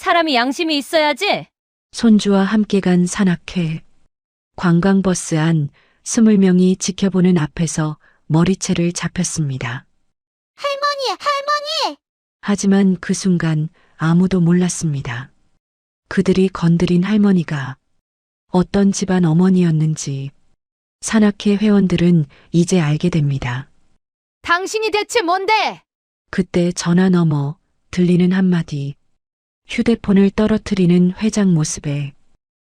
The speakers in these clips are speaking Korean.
사람이 양심이 있어야지. 손주와 함께 간 산악회. 관광버스 안 20명이 지켜보는 앞에서 머리채를 잡혔습니다. 할머니! 하지만 그 순간 아무도 몰랐습니다. 그들이 건드린 할머니가 어떤 집안 어머니였는지 산악회 회원들은 이제 알게 됩니다. 당신이 대체 뭔데? 그때 전화 너머 들리는 한마디, 휴대폰을 떨어뜨리는 회장 모습에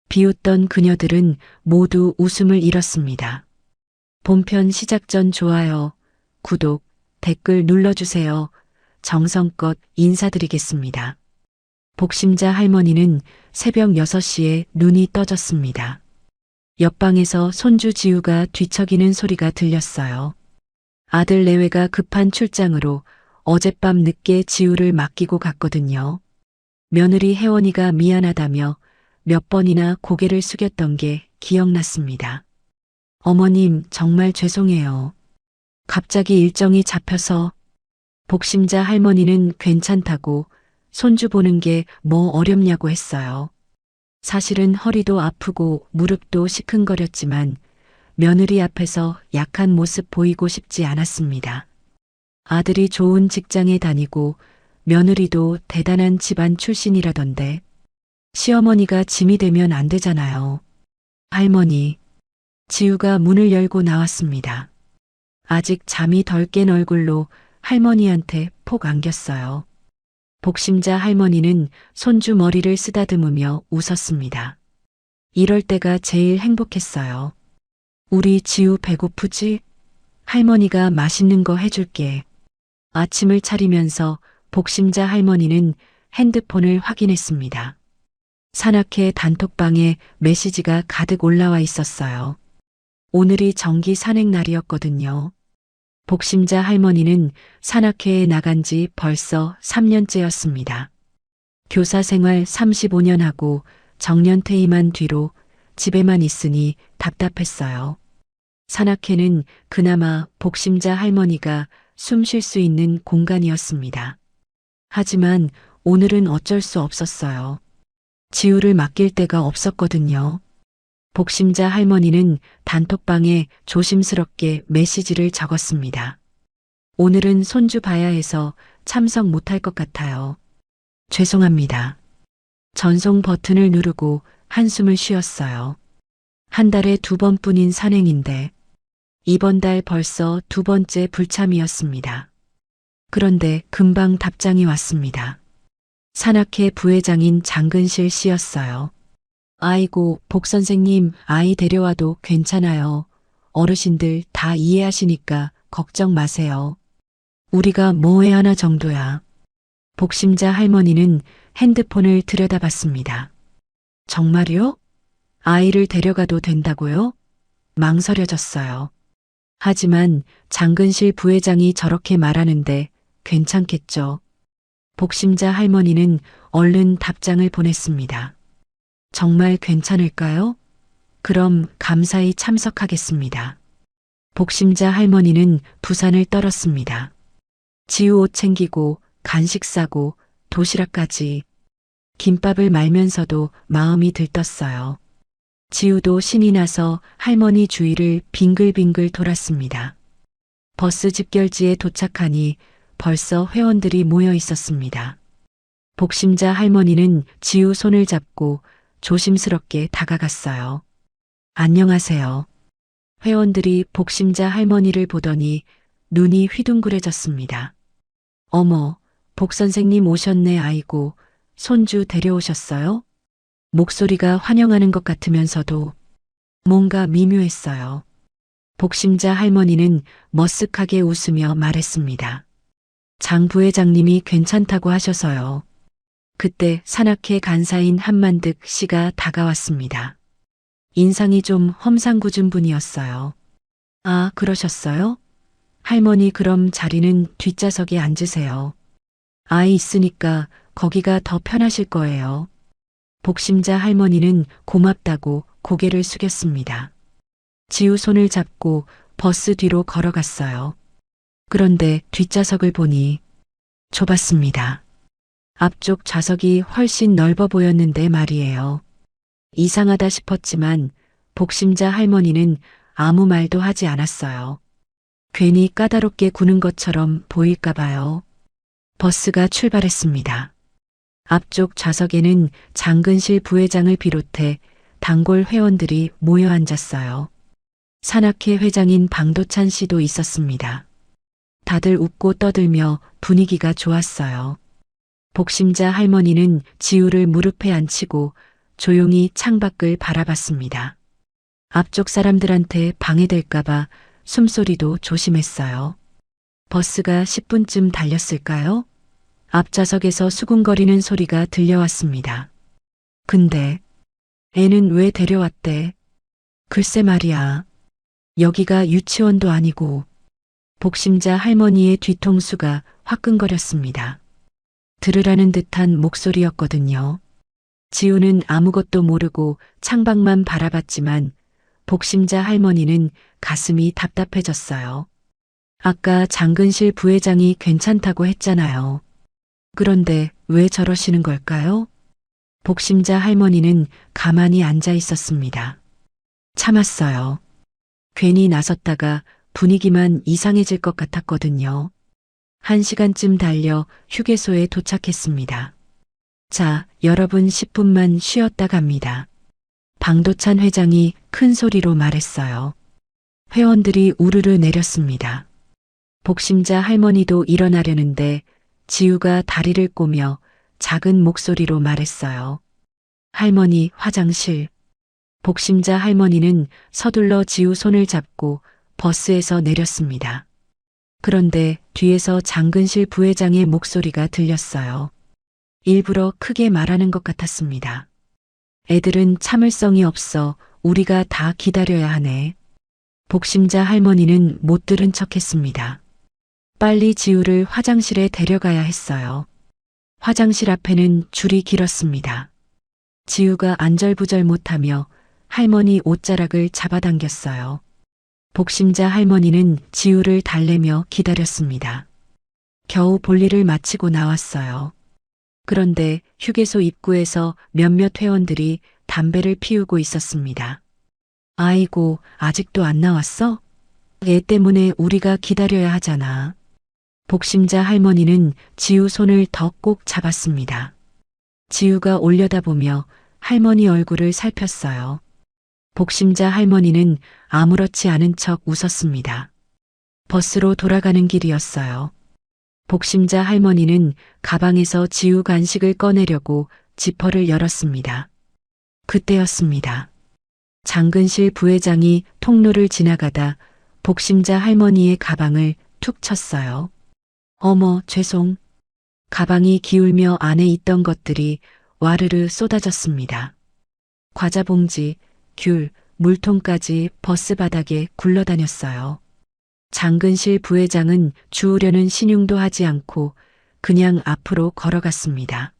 비웃던 그녀들은 모두 웃음을 잃었습니다. 본편 시작 전 좋아요, 구독, 댓글 눌러주세요. 정성껏 인사드리겠습니다. 복심자 할머니는 새벽 6시에 눈이 떠졌습니다. 옆방에서 손주 지우가 뒤척이는 소리가 들렸어요. 아들 내외가 급한 출장으로 어젯밤 늦게 지우를 맡기고 갔거든요. 며느리 혜원이가 미안하다며 몇 번이나 고개를 숙였던 게 기억났습니다. 어머님, 정말 죄송해요. 갑자기 일정이 잡혀서. 복심자 할머니는 괜찮다고 손주 보는 게 뭐 어렵냐고 했어요. 사실은 허리도 아프고 무릎도 시큰거렸지만 며느리 앞에서 약한 모습 보이고 싶지 않았습니다. 아들이 좋은 직장에 다니고 며느리도 대단한 집안 출신이라던데 시어머니가 짐이 되면 안 되잖아요. 할머니. 지우가 문을 열고 나왔습니다. 아직 잠이 덜 깬 얼굴로 할머니한테 폭 안겼어요. 복심자 할머니는 손주 머리를 쓰다듬으며 웃었습니다. 이럴 때가 제일 행복했어요. 우리 지우 배고프지? 할머니가 맛있는 거 해줄게. 아침을 차리면서 복심자 할머니는 핸드폰을 확인했습니다. 산악회 단톡방에 메시지가 가득 올라와 있었어요. 오늘이 정기 산행 날이었거든요. 복심자 할머니는 산악회에 나간 지 벌써 3년째였습니다. 교사 생활 35년 하고 정년 퇴임한 뒤로 집에만 있으니 답답했어요. 산악회는 그나마 복심자 할머니가 숨 쉴 수 있는 공간이었습니다. 하지만 오늘은 어쩔 수 없었어요. 지우를 맡길 데가 없었거든요. 복심자 할머니는 단톡방에 조심스럽게 메시지를 적었습니다. 오늘은 손주 봐야 해서 참석 못할 것 같아요. 죄송합니다. 전송 버튼을 누르고 한숨을 쉬었어요. 한 달에 2번뿐인 산행인데 이번 달 벌써 2번째 불참이었습니다. 그런데 금방 답장이 왔습니다. 산악회 부회장인 장근실 씨였어요. 아이고, 복 선생님, 아이 데려와도 괜찮아요. 어르신들 다 이해하시니까 걱정 마세요. 우리가 뭐 해야 하나 정도야. 복심자 할머니는 핸드폰을 들여다봤습니다. 정말요? 아이를 데려가도 된다고요? 망설여졌어요. 하지만 장근실 부회장이 저렇게 말하는데 괜찮겠죠. 복심자 할머니는 얼른 답장을 보냈습니다. 정말 괜찮을까요? 그럼 감사히 참석하겠습니다. 복심자 할머니는 부산을 떨었습니다. 지우 옷 챙기고 간식 싸고 도시락까지. 김밥을 말면서도 마음이 들떴어요. 지우도 신이 나서 할머니 주위를 빙글빙글 돌았습니다. 버스 집결지에 도착하니 벌써 회원들이 모여 있었습니다. 복심자 할머니는 지우 손을 잡고 조심스럽게 다가갔어요. 안녕하세요. 회원들이 복심자 할머니를 보더니 눈이 휘둥그레졌습니다. 어머, 복 선생님 오셨네. 아이고, 손주 데려오셨어요? 목소리가 환영하는 것 같으면서도 뭔가 미묘했어요. 복심자 할머니는 머쓱하게 웃으며 말했습니다. 장 부회장님이 괜찮다고 하셔서요. 그때 산악회 간사인 한만득 씨가 다가왔습니다. 인상이 좀 험상궂은 분이었어요. 아, 그러셨어요? 할머니, 그럼 자리는 뒷좌석에 앉으세요. 아이 있으니까 거기가 더 편하실 거예요. 복심자 할머니는 고맙다고 고개를 숙였습니다. 지우 손을 잡고 버스 뒤로 걸어갔어요. 그런데 뒷좌석을 보니 좁았습니다. 앞쪽 좌석이 훨씬 넓어 보였는데 말이에요. 이상하다 싶었지만 복심자 할머니는 아무 말도 하지 않았어요. 괜히 까다롭게 구는 것처럼 보일까 봐요. 버스가 출발했습니다. 앞쪽 좌석에는 장근실 부회장을 비롯해 단골 회원들이 모여 앉았어요. 산악회 회장인 방도찬 씨도 있었습니다. 다들 웃고 떠들며 분위기가 좋았어요. 복심자 할머니는 지우를 무릎에 앉히고 조용히 창밖을 바라봤습니다. 앞쪽 사람들한테 방해될까봐 숨소리도 조심했어요. 버스가 10분쯤 달렸을까요? 앞좌석에서 수군거리는 소리가 들려왔습니다. 근데 애는 왜 데려왔대? 글쎄 말이야. 여기가 유치원도 아니고. 복심자 할머니의 뒤통수가 화끈거렸습니다. 들으라는 듯한 목소리였거든요. 지우는 아무것도 모르고 창밖만 바라봤지만 복심자 할머니는 가슴이 답답해졌어요. 아까 장근실 부회장이 괜찮다고 했잖아요. 그런데 왜 저러시는 걸까요? 복심자 할머니는 가만히 앉아 있었습니다. 참았어요. 괜히 나섰다가 분위기만 이상해질 것 같았거든요. 1시간쯤 달려 휴게소에 도착했습니다. 자, 여러분 10분만 쉬었다 갑니다. 방도찬 회장이 큰 소리로 말했어요. 회원들이 우르르 내렸습니다. 복심자 할머니도 일어나려는데 지우가 다리를 꼬며 작은 목소리로 말했어요. 할머니, 화장실. 복심자 할머니는 서둘러 지우 손을 잡고 버스에서 내렸습니다. 그런데 뒤에서 장근실 부회장의 목소리가 들렸어요. 일부러 크게 말하는 것 같았습니다. 애들은 참을성이 없어 우리가 다 기다려야 하네. 복심자 할머니는 못 들은 척 했습니다. 빨리 지우를 화장실에 데려가야 했어요. 화장실 앞에는 줄이 길었습니다. 지우가 안절부절 못하며 할머니 옷자락을 잡아당겼어요. 복심자 할머니는 지우를 달래며 기다렸습니다. 겨우 볼일을 마치고 나왔어요. 그런데 휴게소 입구에서 몇몇 회원들이 담배를 피우고 있었습니다. 아이고, 아직도 안 나왔어? 애 때문에 우리가 기다려야 하잖아. 복심자 할머니는 지우 손을 더 꼭 잡았습니다. 지우가 올려다보며 할머니 얼굴을 살폈어요. 복심자 할머니는 아무렇지 않은 척 웃었습니다. 버스로 돌아가는 길이었어요. 복심자 할머니는 가방에서 지우 간식을 꺼내려고 지퍼를 열었습니다. 그때였습니다. 장근실 부회장이 통로를 지나가다 복심자 할머니의 가방을 툭 쳤어요. 어머, 죄송. 가방이 기울며 안에 있던 것들이 와르르 쏟아졌습니다. 과자 봉지, 귤, 물통까지 버스 바닥에 굴러다녔어요. 장근실 부회장은 주우려는 신용도 하지 않고 그냥 앞으로 걸어갔습니다.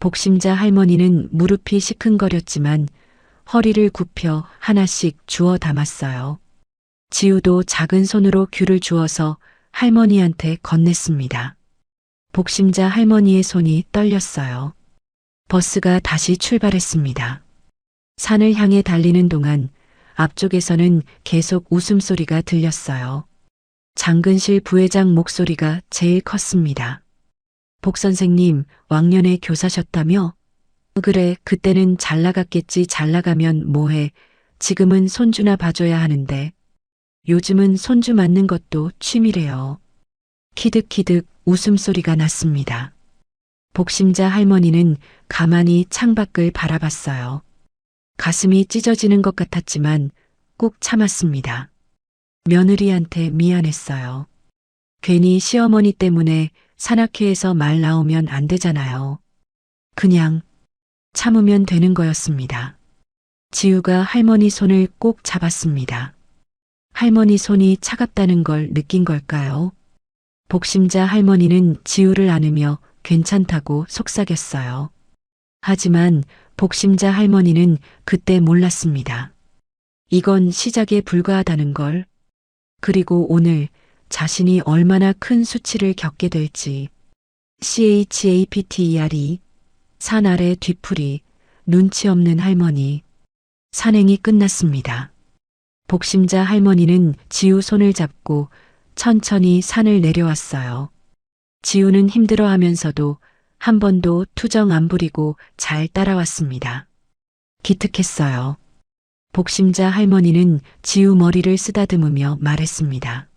복심자 할머니는 무릎이 시큰거렸지만 허리를 굽혀 하나씩 주워 담았어요. 지우도 작은 손으로 귤을 주워서 할머니한테 건넸습니다. 복심자 할머니의 손이 떨렸어요. 버스가 다시 출발했습니다. 산을 향해 달리는 동안 앞쪽에서는 계속 웃음소리가 들렸어요. 장근실 부회장 목소리가 제일 컸습니다. 복 선생님, 왕년에 교사셨다며? 그래, 그때는 잘 나갔겠지. 잘 나가면 뭐해. 지금은 손주나 봐줘야 하는데. 요즘은 손주 맞는 것도 취미래요. 키득키득 웃음소리가 났습니다. 복심자 할머니는 가만히 창밖을 바라봤어요. 가슴이 찢어지는 것 같았지만 꾹 참았습니다. 며느리한테 미안했어요. 괜히 시어머니 때문에 산악회에서 말 나오면 안 되잖아요. 그냥 참으면 되는 거였습니다. 지우가 할머니 손을 꼭 잡았습니다. 할머니 손이 차갑다는 걸 느낀 걸까요? 복심자 할머니는 지우를 안으며 괜찮다고 속삭였어요. 하지만 복심자 할머니는 그때 몰랐습니다. 이건 시작에 불과하다는 걸. 그리고 오늘 자신이 얼마나 큰 수치를 겪게 될지. CHAPTERE. 산 아래 뒤풀이, 눈치 없는 할머니. 산행이 끝났습니다. 복심자 할머니는 지우 손을 잡고 천천히 산을 내려왔어요. 지우는 힘들어하면서도 한 번도 투정 안 부리고 잘 따라왔습니다. 기특했어요. 복심자 할머니는 지우 머리를 쓰다듬으며 말했습니다.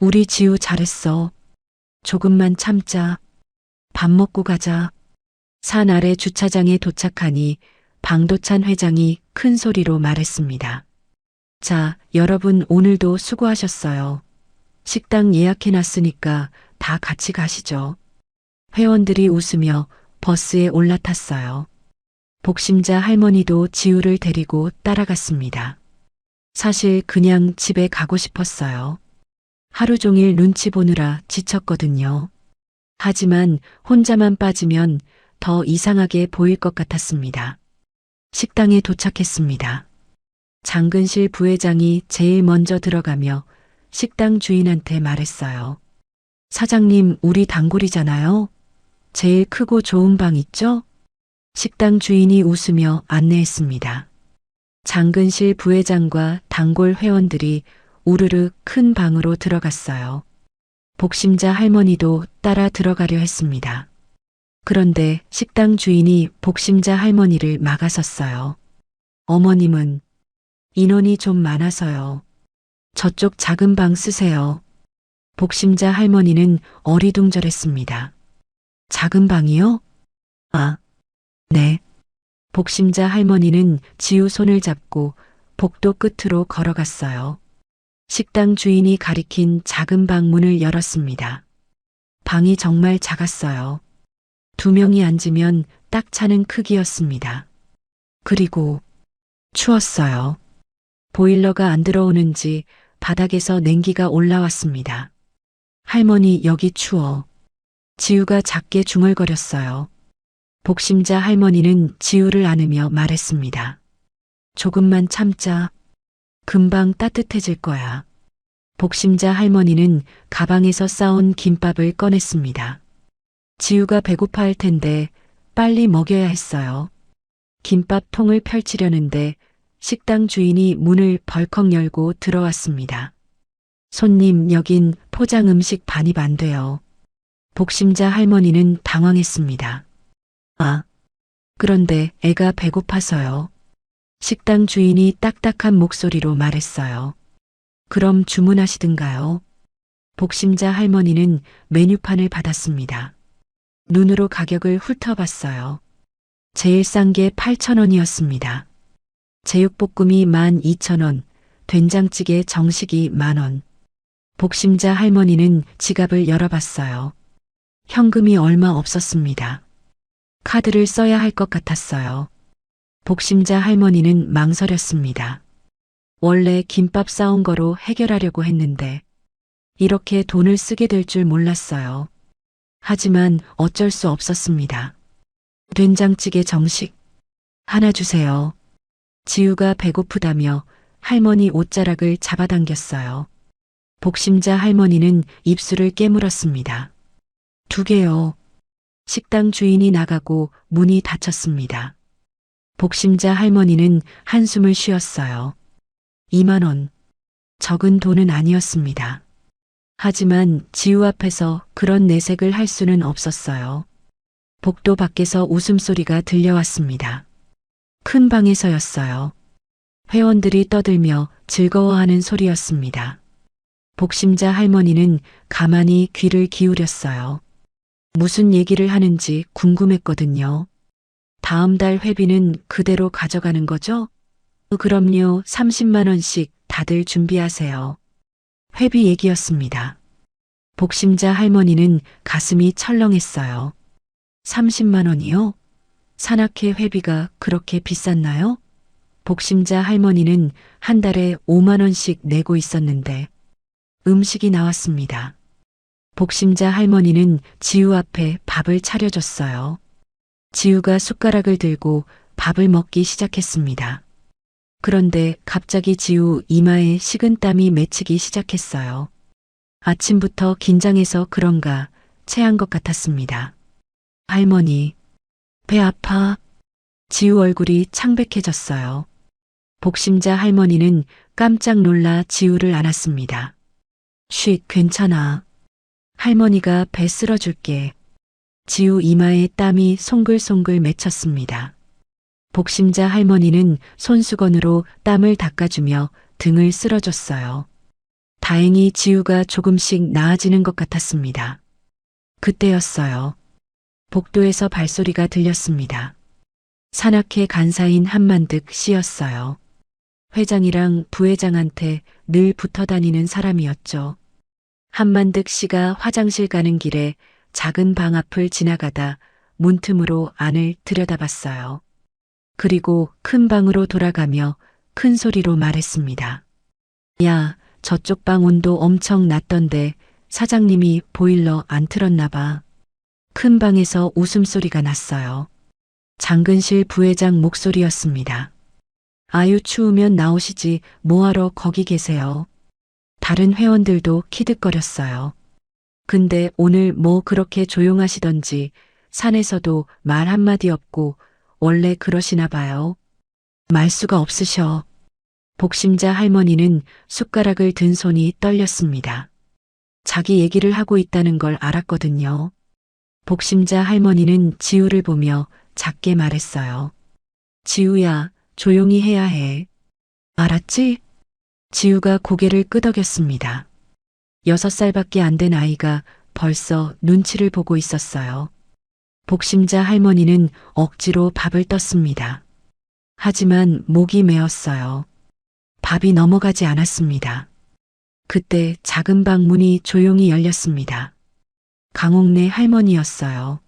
우리 지우 잘했어. 조금만 참자. 밥 먹고 가자. 산 아래 주차장에 도착하니 방도찬 회장이 큰 소리로 말했습니다. 자, 여러분 오늘도 수고하셨어요. 식당 예약해놨으니까 다 같이 가시죠. 회원들이 웃으며 버스에 올라탔어요. 복심자 할머니도 지우를 데리고 따라갔습니다. 사실 그냥 집에 가고 싶었어요. 하루 종일 눈치 보느라 지쳤거든요. 하지만 혼자만 빠지면 더 이상하게 보일 것 같았습니다. 식당에 도착했습니다. 장근실 부회장이 제일 먼저 들어가며 식당 주인한테 말했어요. 사장님, 우리 단골이잖아요. 제일 크고 좋은 방 있죠? 식당 주인이 웃으며 안내했습니다. 장근실 부회장과 단골 회원들이 우르르 큰 방으로 들어갔어요. 복심자 할머니도 따라 들어가려 했습니다. 그런데 식당 주인이 복심자 할머니를 막아섰어요. 어머님은 인원이 좀 많아서요. 저쪽 작은 방 쓰세요. 복심자 할머니는 어리둥절했습니다. 작은 방이요? 아, 네. 복심자 할머니는 지우 손을 잡고 복도 끝으로 걸어갔어요. 식당 주인이 가리킨 작은 방 문을 열었습니다. 방이 정말 작았어요. 2명이 앉으면 딱 차는 크기였습니다. 그리고 추웠어요. 보일러가 안 들어오는지 바닥에서 냉기가 올라왔습니다. 할머니, 여기 추워. 지우가 작게 중얼거렸어요. 복심자 할머니는 지우를 안으며 말했습니다. 조금만 참자. 금방 따뜻해질 거야. 복심자 할머니는 가방에서 싸온 김밥을 꺼냈습니다. 지우가 배고파할 텐데 빨리 먹여야 했어요. 김밥 통을 펼치려는데 식당 주인이 문을 벌컥 열고 들어왔습니다. 손님, 여긴 포장 음식 반입 안 돼요. 복심자 할머니는 당황했습니다. 아, 그런데 애가 배고파서요. 식당 주인이 딱딱한 목소리로 말했어요. 그럼 주문하시든가요. 복심자 할머니는 메뉴판을 받았습니다. 눈으로 가격을 훑어봤어요. 제일 싼 게 8,000원이었습니다. 제육볶음이 12,000원, 된장찌개 정식이 10,000원. 복심자 할머니는 지갑을 열어봤어요. 현금이 얼마 없었습니다. 카드를 써야 할 것 같았어요. 복심자 할머니는 망설였습니다. 원래 김밥 싸온 거로 해결하려고 했는데 이렇게 돈을 쓰게 될 줄 몰랐어요. 하지만 어쩔 수 없었습니다. 된장찌개 정식 하나 주세요. 지우가 배고프다며 할머니 옷자락을 잡아당겼어요. 복심자 할머니는 입술을 깨물었습니다. 2개요. 식당 주인이 나가고 문이 닫혔습니다. 복심자 할머니는 한숨을 쉬었어요. 2만 원. 적은 돈은 아니었습니다. 하지만 지우 앞에서 그런 내색을 할 수는 없었어요. 복도 밖에서 웃음소리가 들려왔습니다. 큰 방에서였어요. 회원들이 떠들며 즐거워하는 소리였습니다. 복심자 할머니는 가만히 귀를 기울였어요. 무슨 얘기를 하는지 궁금했거든요. 다음 달 회비는 그대로 가져가는 거죠? 그럼요. 30만 원씩 다들 준비하세요. 회비 얘기였습니다. 복심자 할머니는 가슴이 철렁했어요. 30만 원이요? 산악회 회비가 그렇게 비쌌나요? 복심자 할머니는 한 달에 5만 원씩 내고 있었는데 음식이 나왔습니다. 복심자 할머니는 지우 앞에 밥을 차려줬어요. 지우가 숟가락을 들고 밥을 먹기 시작했습니다. 그런데 갑자기 지우 이마에 식은땀이 맺히기 시작했어요. 아침부터 긴장해서 그런가 체한 것 같았습니다. 할머니, 배 아파. 지우 얼굴이 창백해졌어요. 복심자 할머니는 깜짝 놀라 지우를 안았습니다. 쉿, 괜찮아. 할머니가 배 쓸어줄게. 지우 이마에 땀이 송글송글 맺혔습니다. 복심자 할머니는 손수건으로 땀을 닦아주며 등을 쓸어줬어요. 다행히 지우가 조금씩 나아지는 것 같았습니다. 그때였어요. 복도에서 발소리가 들렸습니다. 산악회 간사인 한만득 씨였어요. 회장이랑 부회장한테 늘 붙어 다니는 사람이었죠. 한만득 씨가 화장실 가는 길에 작은 방 앞을 지나가다 문틈으로 안을 들여다봤어요. 그리고 큰 방으로 돌아가며 큰 소리로 말했습니다. 야, 저쪽 방 온도 엄청 낮던데 사장님이 보일러 안 틀었나 봐. 큰 방에서 웃음소리가 났어요. 장근실 부회장 목소리였습니다. 아유, 추우면 나오시지 뭐하러 거기 계세요. 다른 회원들도 키득거렸어요. 근데 오늘 뭐 그렇게 조용하시던지 산에서도 말 한마디 없고 원래 그러시나 봐요. 말수가 없으셔. 복심자 할머니는 숟가락을 든 손이 떨렸습니다. 자기 얘기를 하고 있다는 걸 알았거든요. 복심자 할머니는 지우를 보며 작게 말했어요. 지우야, 조용히 해야 해. 알았지? 지우가 고개를 끄덕였습니다. 6살밖에 안 된 아이가 벌써 눈치를 보고 있었어요. 복심자 할머니는 억지로 밥을 떴습니다. 하지만 목이 메었어요. 밥이 넘어가지 않았습니다. 그때 작은 방 문이 조용히 열렸습니다. 강옥래 할머니였어요.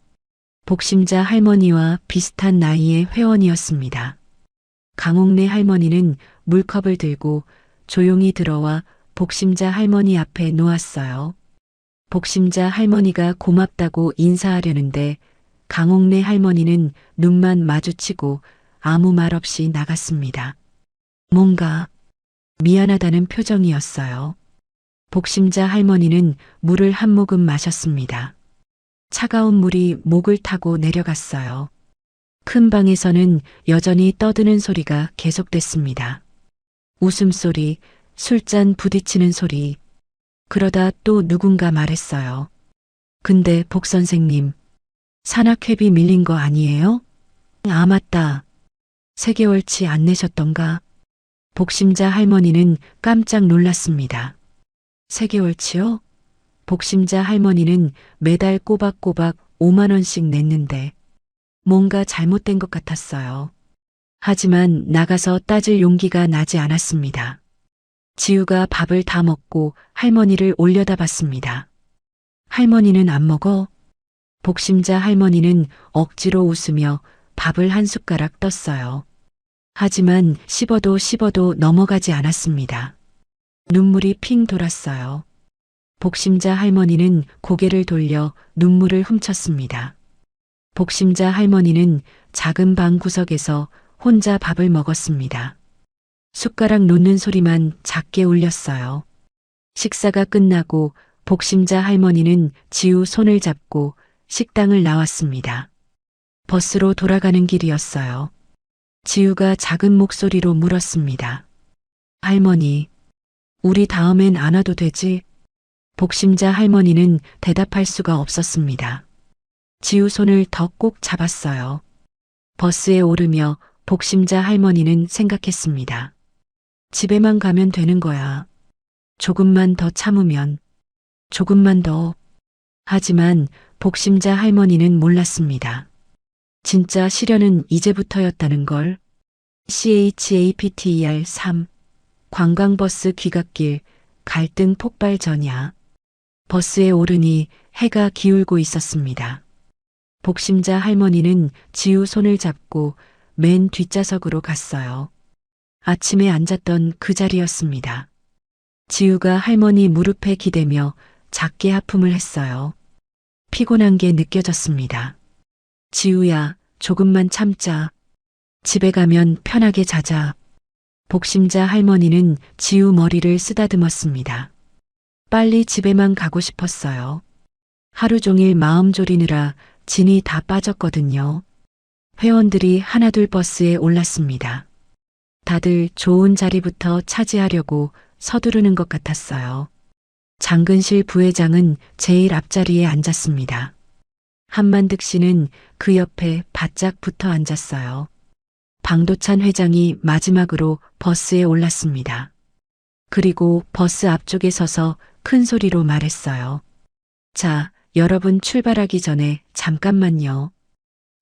복심자 할머니와 비슷한 나이의 회원이었습니다. 강옥래 할머니는 물컵을 들고 조용히 들어와 복심자 할머니 앞에 놓았어요. 복심자 할머니가 고맙다고 인사하려는데 강옥래 할머니는 눈만 마주치고 아무 말 없이 나갔습니다. 뭔가 미안하다는 표정이었어요. 복심자 할머니는 물을 한 모금 마셨습니다. 차가운 물이 목을 타고 내려갔어요. 큰 방에서는 여전히 떠드는 소리가 계속됐습니다. 웃음소리, 술잔 부딪히는 소리. 그러다 또 누군가 말했어요. 근데 복 선생님, 산악회비 밀린 거 아니에요? 아, 맞다. 3개월치 안 내셨던가? 복심자 할머니는 깜짝 놀랐습니다. 3개월치요? 복심자 할머니는 매달 꼬박꼬박 5만 원씩 냈는데 뭔가 잘못된 것 같았어요. 하지만 나가서 따질 용기가 나지 않았습니다. 지우가 밥을 다 먹고 할머니를 올려다 봤습니다. 할머니는 안 먹어? 복심자 할머니는 억지로 웃으며 밥을 한 숟가락 떴어요. 하지만 씹어도 넘어가지 않았습니다. 눈물이 핑 돌았어요. 복심자 할머니는 고개를 돌려 눈물을 훔쳤습니다. 복심자 할머니는 작은 방 구석에서 혼자 밥을 먹었습니다. 숟가락 놓는 소리만 작게 울렸어요. 식사가 끝나고 복심자 할머니는 지우 손을 잡고 식당을 나왔습니다. 버스로 돌아가는 길이었어요. 지우가 작은 목소리로 물었습니다. 할머니, 우리 다음엔 안 와도 되지? 복심자 할머니는 대답할 수가 없었습니다. 지우 손을 더 꼭 잡았어요. 버스에 오르며 복심자 할머니는 생각했습니다. 집에만 가면 되는 거야. 조금만 더 참으면. 조금만 더. 하지만 복심자 할머니는 몰랐습니다. 진짜 시련은 이제부터였다는 걸. CHAPTER 3 관광버스 귀갓길 갈등 폭발 전야. 버스에 오르니 해가 기울고 있었습니다. 복심자 할머니는 지우 손을 잡고 맨 뒷좌석으로 갔어요. 아침에 앉았던 그 자리였습니다. 지우가 할머니 무릎에 기대며 작게 하품을 했어요. 피곤한 게 느껴졌습니다. 지우야, 조금만 참자. 집에 가면 편하게 자자. 복심자 할머니는 지우 머리를 쓰다듬었습니다. 빨리 집에만 가고 싶었어요. 하루 종일 마음 졸이느라 진이 다 빠졌거든요. 회원들이 하나둘 버스에 올랐습니다. 다들 좋은 자리부터 차지하려고 서두르는 것 같았어요. 장근실 부회장은 제일 앞자리에 앉았습니다. 한만득 씨는 그 옆에 바짝 붙어 앉았어요. 방도찬 회장이 마지막으로 버스에 올랐습니다. 그리고 버스 앞쪽에 서서 큰 소리로 말했어요. 자, 여러분 출발하기 전에 잠깐만요.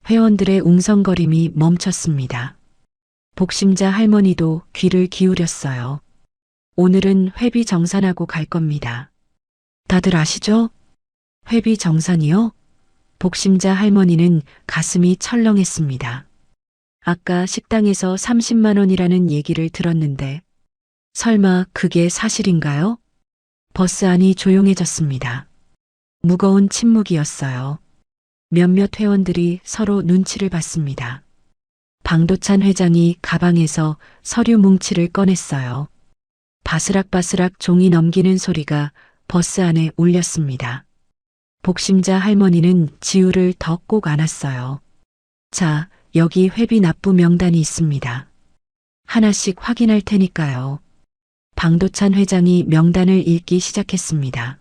회원들의 웅성거림이 멈췄습니다. 복심자 할머니도 귀를 기울였어요. 오늘은 회비 정산하고 갈 겁니다. 다들 아시죠? 회비 정산이요? 복심자 할머니는 가슴이 철렁했습니다. 아까 식당에서 30만 원이라는 얘기를 들었는데 설마 그게 사실인가요? 버스 안이 조용해졌습니다. 무거운 침묵이었어요. 몇몇 회원들이 서로 눈치를 봤습니다. 방도찬 회장이 가방에서 서류 뭉치를 꺼냈어요. 바스락바스락 종이 넘기는 소리가 버스 안에 울렸습니다. 복심자 할머니는 지우를 더 꼭 안았어요. 자, 여기 회비 납부 명단이 있습니다. 하나씩 확인할 테니까요. 방도찬 회장이 명단을 읽기 시작했습니다.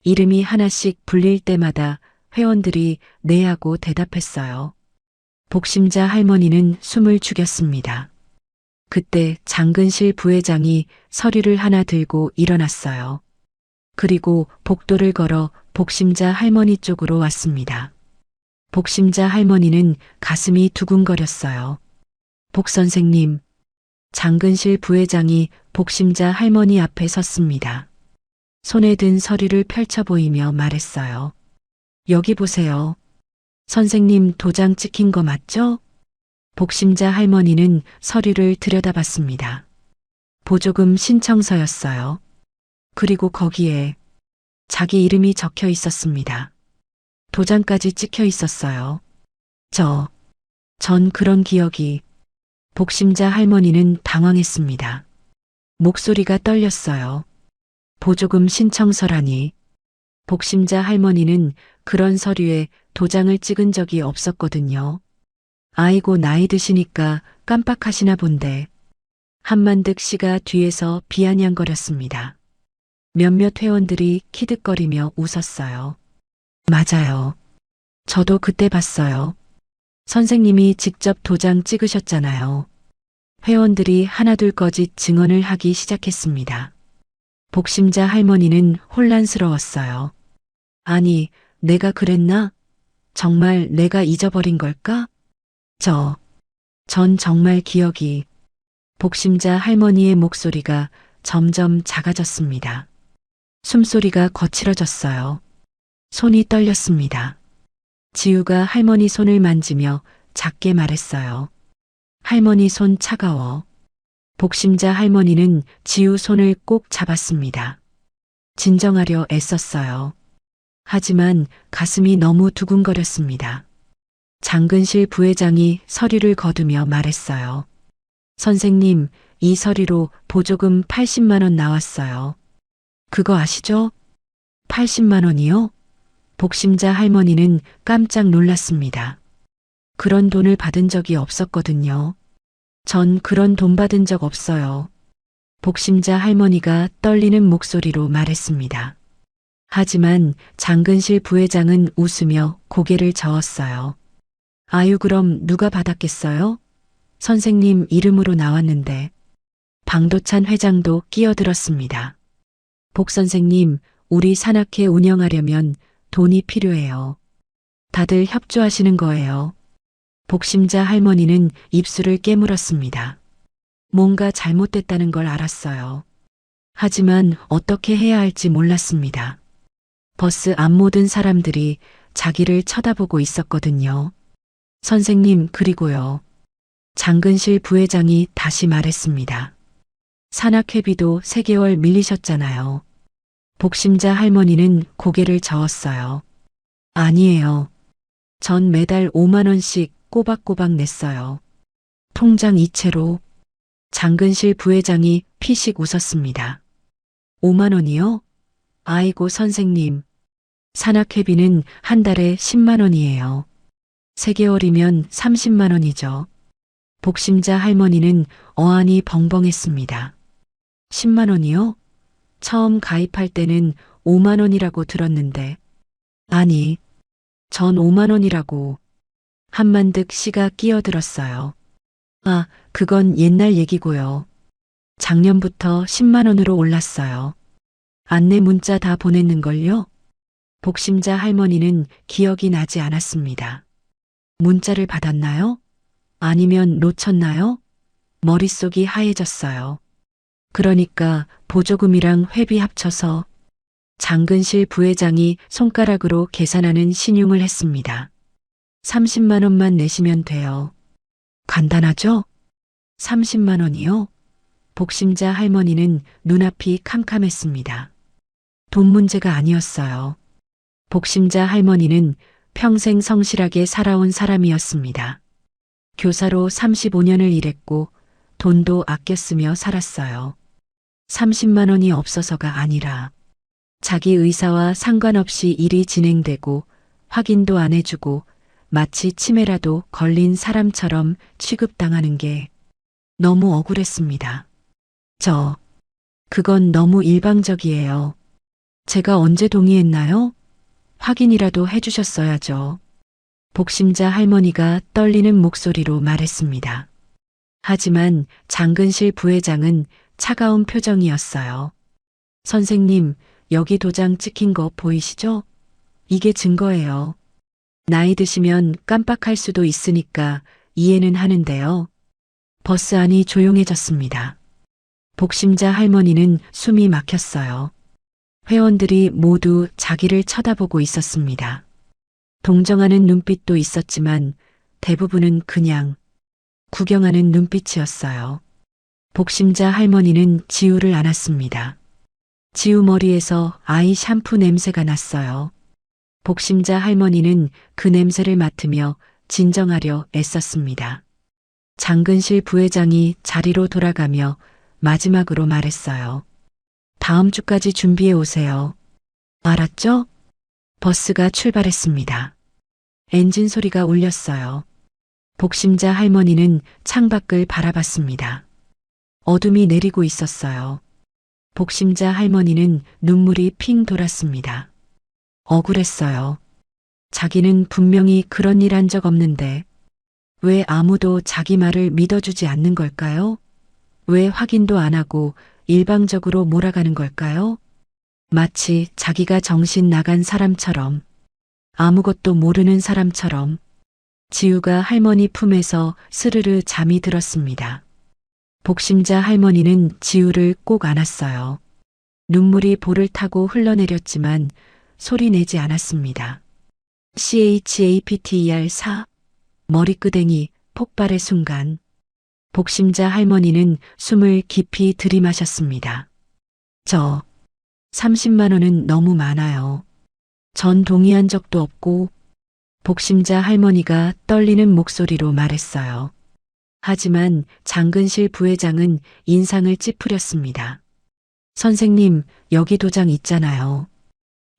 이름이 하나씩 불릴 때마다 회원들이 네 하고 대답했어요. 복심자 할머니는 숨을 죽였습니다. 그때 장근실 부회장이 서류를 하나 들고 일어났어요. 그리고 복도를 걸어 복심자 할머니 쪽으로 왔습니다. 복심자 할머니는 가슴이 두근거렸어요. 복 선생님, 장근실 부회장이 복심자 할머니 앞에 섰습니다. 손에 든 서류를 펼쳐 보이며 말했어요. 여기 보세요. 선생님 도장 찍힌 거 맞죠? 복심자 할머니는 서류를 들여다봤습니다. 보조금 신청서였어요. 그리고 거기에 자기 이름이 적혀 있었습니다. 도장까지 찍혀 있었어요. 전 그런 기억이. 복심자 할머니는 당황했습니다. 목소리가 떨렸어요. 보조금 신청서라니. 복심자 할머니는 그런 서류에 도장을 찍은 적이 없었거든요. 아이고 나이 드시니까 깜빡하시나 본데. 한만득 씨가 뒤에서 비아냥거렸습니다. 몇몇 회원들이 키득거리며 웃었어요. 맞아요. 저도 그때 봤어요. 선생님이 직접 도장 찍으셨잖아요. 회원들이 하나둘 거짓 증언을 하기 시작했습니다. 복심자 할머니는 혼란스러웠어요. 아니, 내가 그랬나? 정말 내가 잊어버린 걸까? 전 정말 기억이. 복심자 할머니의 목소리가 점점 작아졌습니다. 숨소리가 거칠어졌어요. 손이 떨렸습니다. 지우가 할머니 손을 만지며 작게 말했어요. 할머니 손 차가워. 복심자 할머니는 지우 손을 꼭 잡았습니다. 진정하려 애썼어요. 하지만 가슴이 너무 두근거렸습니다. 장근실 부회장이 서류를 거두며 말했어요. 선생님, 이 서류로 보조금 80만 원 나왔어요. 그거 아시죠? 80만 원이요? 복심자 할머니는 깜짝 놀랐습니다. 그런 돈을 받은 적이 없었거든요. 전 그런 돈 받은 적 없어요. 복심자 할머니가 떨리는 목소리로 말했습니다. 하지만 장근실 부회장은 웃으며 고개를 저었어요. 아유, 그럼 누가 받았겠어요? 선생님 이름으로 나왔는데. 방도찬 회장도 끼어들었습니다. 복 선생님, 우리 산악회 운영하려면 돈이 필요해요. 다들 협조하시는 거예요. 복심자 할머니는 입술을 깨물었습니다. 뭔가 잘못됐다는 걸 알았어요. 하지만 어떻게 해야 할지 몰랐습니다. 버스 앞 모든 사람들이 자기를 쳐다보고 있었거든요. 선생님, 그리고요. 장근실 부회장이 다시 말했습니다. 산악회비도 3개월 밀리셨잖아요. 복심자 할머니는 고개를 저었어요. 아니에요. 전 매달 5만 원씩 꼬박꼬박 냈어요. 통장 이체로. 장근실 부회장이 피식 웃었습니다. 5만 원이요? 아이고 선생님. 산악회비는 한 달에 10만 원이에요. 3개월이면 30만 원이죠. 복심자 할머니는 어안이 벙벙했습니다. 10만 원이요? 처음 가입할 때는 5만 원이라고 들었는데. 아니, 전 5만 원이라고. 한만득 씨가 끼어들었어요. 아, 그건 옛날 얘기고요. 작년부터 10만 원으로 올랐어요. 안내 문자 다 보냈는걸요? 복심자 할머니는 기억이 나지 않았습니다. 문자를 받았나요? 아니면 놓쳤나요? 머릿속이 하얘졌어요. 그러니까 보조금이랑 회비 합쳐서 장근실 부회장이 손가락으로 계산하는 신용을 했습니다. 30만 원만 내시면 돼요. 간단하죠? 30만 원이요? 복심자 할머니는 눈앞이 캄캄했습니다. 돈 문제가 아니었어요. 복심자 할머니는 평생 성실하게 살아온 사람이었습니다. 교사로 35년을 일했고 돈도 아껴 쓰며 살았어요. 30만 원이 없어서가 아니라 자기 의사와 상관없이 일이 진행되고 확인도 안 해주고 마치 치매라도 걸린 사람처럼 취급당하는 게 너무 억울했습니다. 그건 너무 일방적이에요. 제가 언제 동의했나요? 확인이라도 해주셨어야죠. 복심자 할머니가 떨리는 목소리로 말했습니다. 하지만 장근실 부회장은 차가운 표정이었어요. 선생님, 여기 도장 찍힌 거 보이시죠? 이게 증거예요. 나이 드시면 깜빡할 수도 있으니까 이해는 하는데요. 버스 안이 조용해졌습니다. 복심자 할머니는 숨이 막혔어요. 회원들이 모두 자기를 쳐다보고 있었습니다. 동정하는 눈빛도 있었지만 대부분은 그냥 구경하는 눈빛이었어요. 복심자 할머니는 지우를 안았습니다. 지우 머리에서 아이 샴푸 냄새가 났어요. 복심자 할머니는 그 냄새를 맡으며 진정하려 애썼습니다. 장근실 부회장이 자리로 돌아가며 마지막으로 말했어요. 다음 주까지 준비해 오세요. 알았죠? 버스가 출발했습니다. 엔진 소리가 울렸어요. 복심자 할머니는 창밖을 바라봤습니다. 어둠이 내리고 있었어요. 복심자 할머니는 눈물이 핑 돌았습니다. 억울했어요. 자기는 분명히 그런 일 한 적 없는데 왜 아무도 자기 말을 믿어주지 않는 걸까요? 왜 확인도 안 하고 일방적으로 몰아가는 걸까요? 마치 자기가 정신 나간 사람처럼, 아무것도 모르는 사람처럼. 지우가 할머니 품에서 스르르 잠이 들었습니다. 복심자 할머니는 지우를 꼭 안았어요. 눈물이 볼을 타고 흘러내렸지만 소리 내지 않았습니다. CHAPTER 4 머리끄댕이 폭발의 순간 복심자 할머니는 숨을 깊이 들이마셨습니다. 30만 원은 너무 많아요. 전 동의한 적도 없고. 복심자 할머니가 떨리는 목소리로 말했어요. 하지만 장근실 부회장은 인상을 찌푸렸습니다. 선생님, 여기 도장 있잖아요.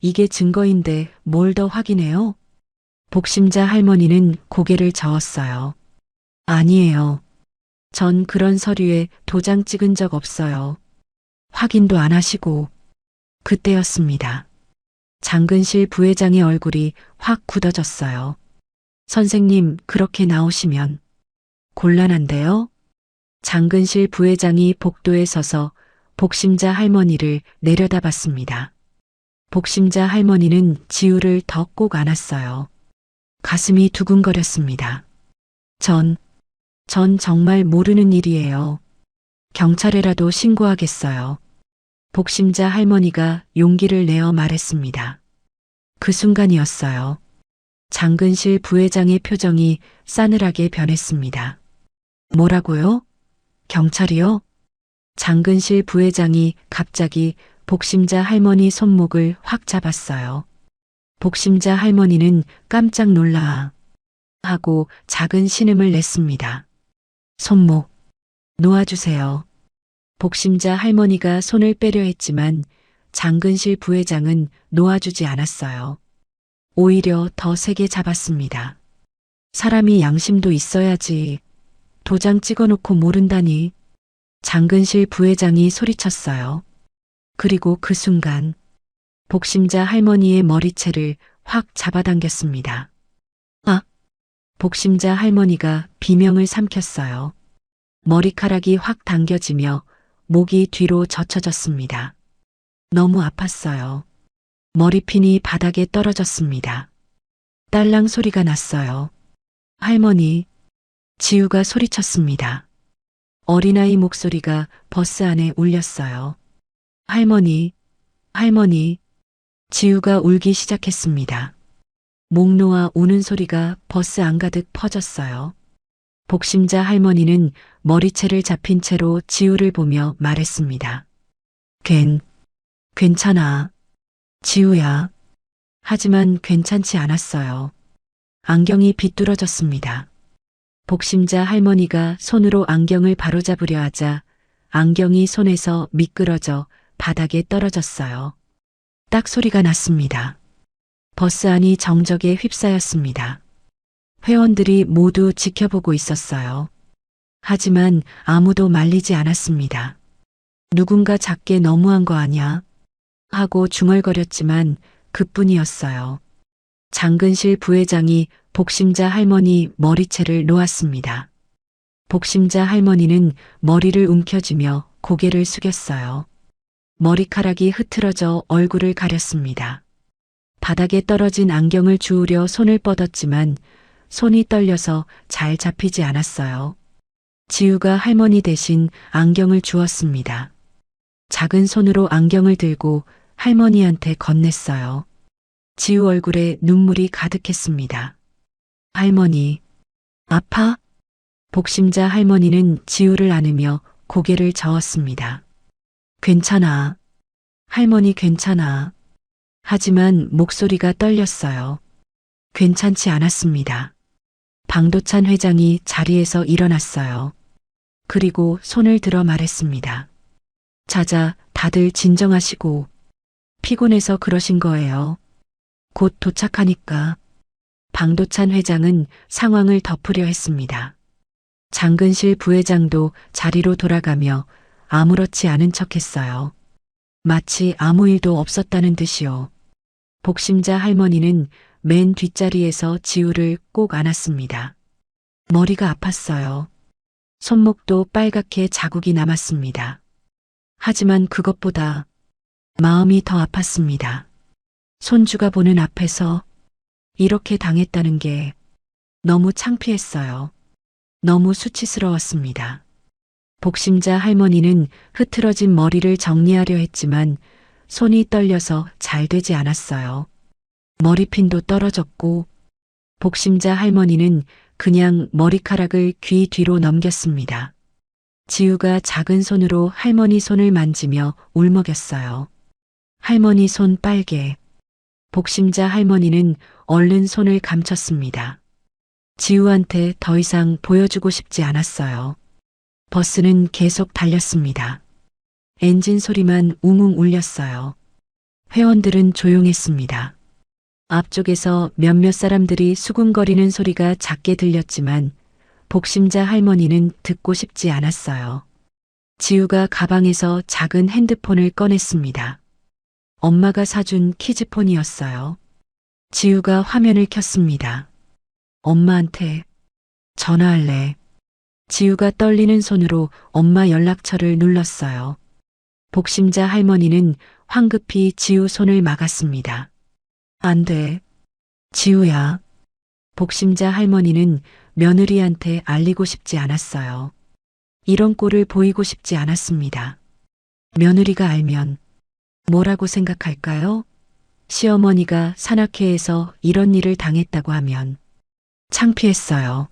이게 증거인데 뭘 더 확인해요? 복심자 할머니는 고개를 저었어요. 아니에요. 전 그런 서류에 도장 찍은 적 없어요. 확인도 안 하시고. 그때였습니다. 장근실 부회장의 얼굴이 확 굳어졌어요. 선생님, 그렇게 나오시면 곤란한데요? 장근실 부회장이 복도에 서서 복심자 할머니를 내려다봤습니다. 복심자 할머니는 지우를 더 꼭 안았어요. 가슴이 두근거렸습니다. 전 정말 모르는 일이에요. 경찰에라도 신고하겠어요. 복심자 할머니가 용기를 내어 말했습니다. 그 순간이었어요. 장근실 부회장의 표정이 싸늘하게 변했습니다. 뭐라고요? 경찰이요? 장근실 부회장이 갑자기 복심자 할머니 손목을 확 잡았어요. 복심자 할머니는 깜짝 놀라 하고 작은 신음을 냈습니다. 손목 놓아주세요. 복심자 할머니가 손을 빼려 했지만 장근실 부회장은 놓아주지 않았어요. 오히려 더 세게 잡았습니다. 사람이 양심도 있어야지. 도장 찍어놓고 모른다니. 장근실 부회장이 소리쳤어요. 그리고 그 순간 복심자 할머니의 머리채를 확 잡아당겼습니다. 아! 복심자 할머니가 비명을 삼켰어요. 머리카락이 확 당겨지며 목이 뒤로 젖혀졌습니다. 너무 아팠어요. 머리핀이 바닥에 떨어졌습니다. 딸랑 소리가 났어요. 할머니, 지우가 소리쳤습니다. 어린아이 목소리가 버스 안에 울렸어요. 할머니, 할머니, 지우가 울기 시작했습니다. 목 놓아 우는 소리가 버스 안가득 퍼졌어요. 복심자 할머니는 머리채를 잡힌 채로 지우를 보며 말했습니다. 괜찮아. 지우야. 하지만 괜찮지 않았어요. 안경이 비뚤어졌습니다. 복심자 할머니가 손으로 안경을 바로잡으려 하자 안경이 손에서 미끄러져 바닥에 떨어졌어요. 딱 소리가 났습니다. 버스 안이 정적에 휩싸였습니다. 회원들이 모두 지켜보고 있었어요. 하지만 아무도 말리지 않았습니다. 누군가 작게 너무한 거 아냐? 하고 중얼거렸지만 그뿐이었어요. 장근실 부회장이 복심자 할머니 머리채를 놓았습니다. 복심자 할머니는 머리를 움켜쥐며 고개를 숙였어요. 머리카락이 흐트러져 얼굴을 가렸습니다. 바닥에 떨어진 안경을 주우려 손을 뻗었지만 손이 떨려서 잘 잡히지 않았어요. 지우가 할머니 대신 안경을 주었습니다. 작은 손으로 안경을 들고 할머니한테 건넸어요. 지우 얼굴에 눈물이 가득했습니다. 할머니, 아파? 복심자 할머니는 지우를 안으며 고개를 저었습니다. 괜찮아. 할머니 괜찮아. 하지만 목소리가 떨렸어요. 괜찮지 않았습니다. 방도찬 회장이 자리에서 일어났어요. 그리고 손을 들어 말했습니다. 자자, 다들 진정하시고. 피곤해서 그러신 거예요. 곧 도착하니까. 방도찬 회장은 상황을 덮으려 했습니다. 장근실 부회장도 자리로 돌아가며 아무렇지 않은 척했어요. 마치 아무 일도 없었다는 듯이요. 복심자 할머니는 맨 뒷자리에서 지우를 꼭 안았습니다. 머리가 아팠어요. 손목도 빨갛게 자국이 남았습니다. 하지만 그것보다 마음이 더 아팠습니다. 손주가 보는 앞에서 이렇게 당했다는 게 너무 창피했어요. 너무 수치스러웠습니다. 복심자 할머니는 흐트러진 머리를 정리하려 했지만 손이 떨려서 잘 되지 않았어요. 머리핀도 떨어졌고 복심자 할머니는 그냥 머리카락을 귀 뒤로 넘겼습니다. 지우가 작은 손으로 할머니 손을 만지며 울먹였어요. 할머니 손 빨개. 복심자 할머니는 얼른 손을 감췄습니다. 지우한테 더 이상 보여주고 싶지 않았어요. 버스는 계속 달렸습니다. 엔진 소리만 웅웅 울렸어요. 회원들은 조용했습니다. 앞쪽에서 몇몇 사람들이 수군거리는 소리가 작게 들렸지만 복심자 할머니는 듣고 싶지 않았어요. 지우가 가방에서 작은 핸드폰을 꺼냈습니다. 엄마가 사준 키즈폰이었어요. 지우가 화면을 켰습니다. 엄마한테 전화할래. 지우가 떨리는 손으로 엄마 연락처를 눌렀어요. 복심자 할머니는 황급히 지우 손을 막았습니다. 안 돼. 지우야. 복심자 할머니는 며느리한테 알리고 싶지 않았어요. 이런 꼴을 보이고 싶지 않았습니다. 며느리가 알면 뭐라고 생각할까요? 시어머니가 산악회에서 이런 일을 당했다고 하면 창피했어요.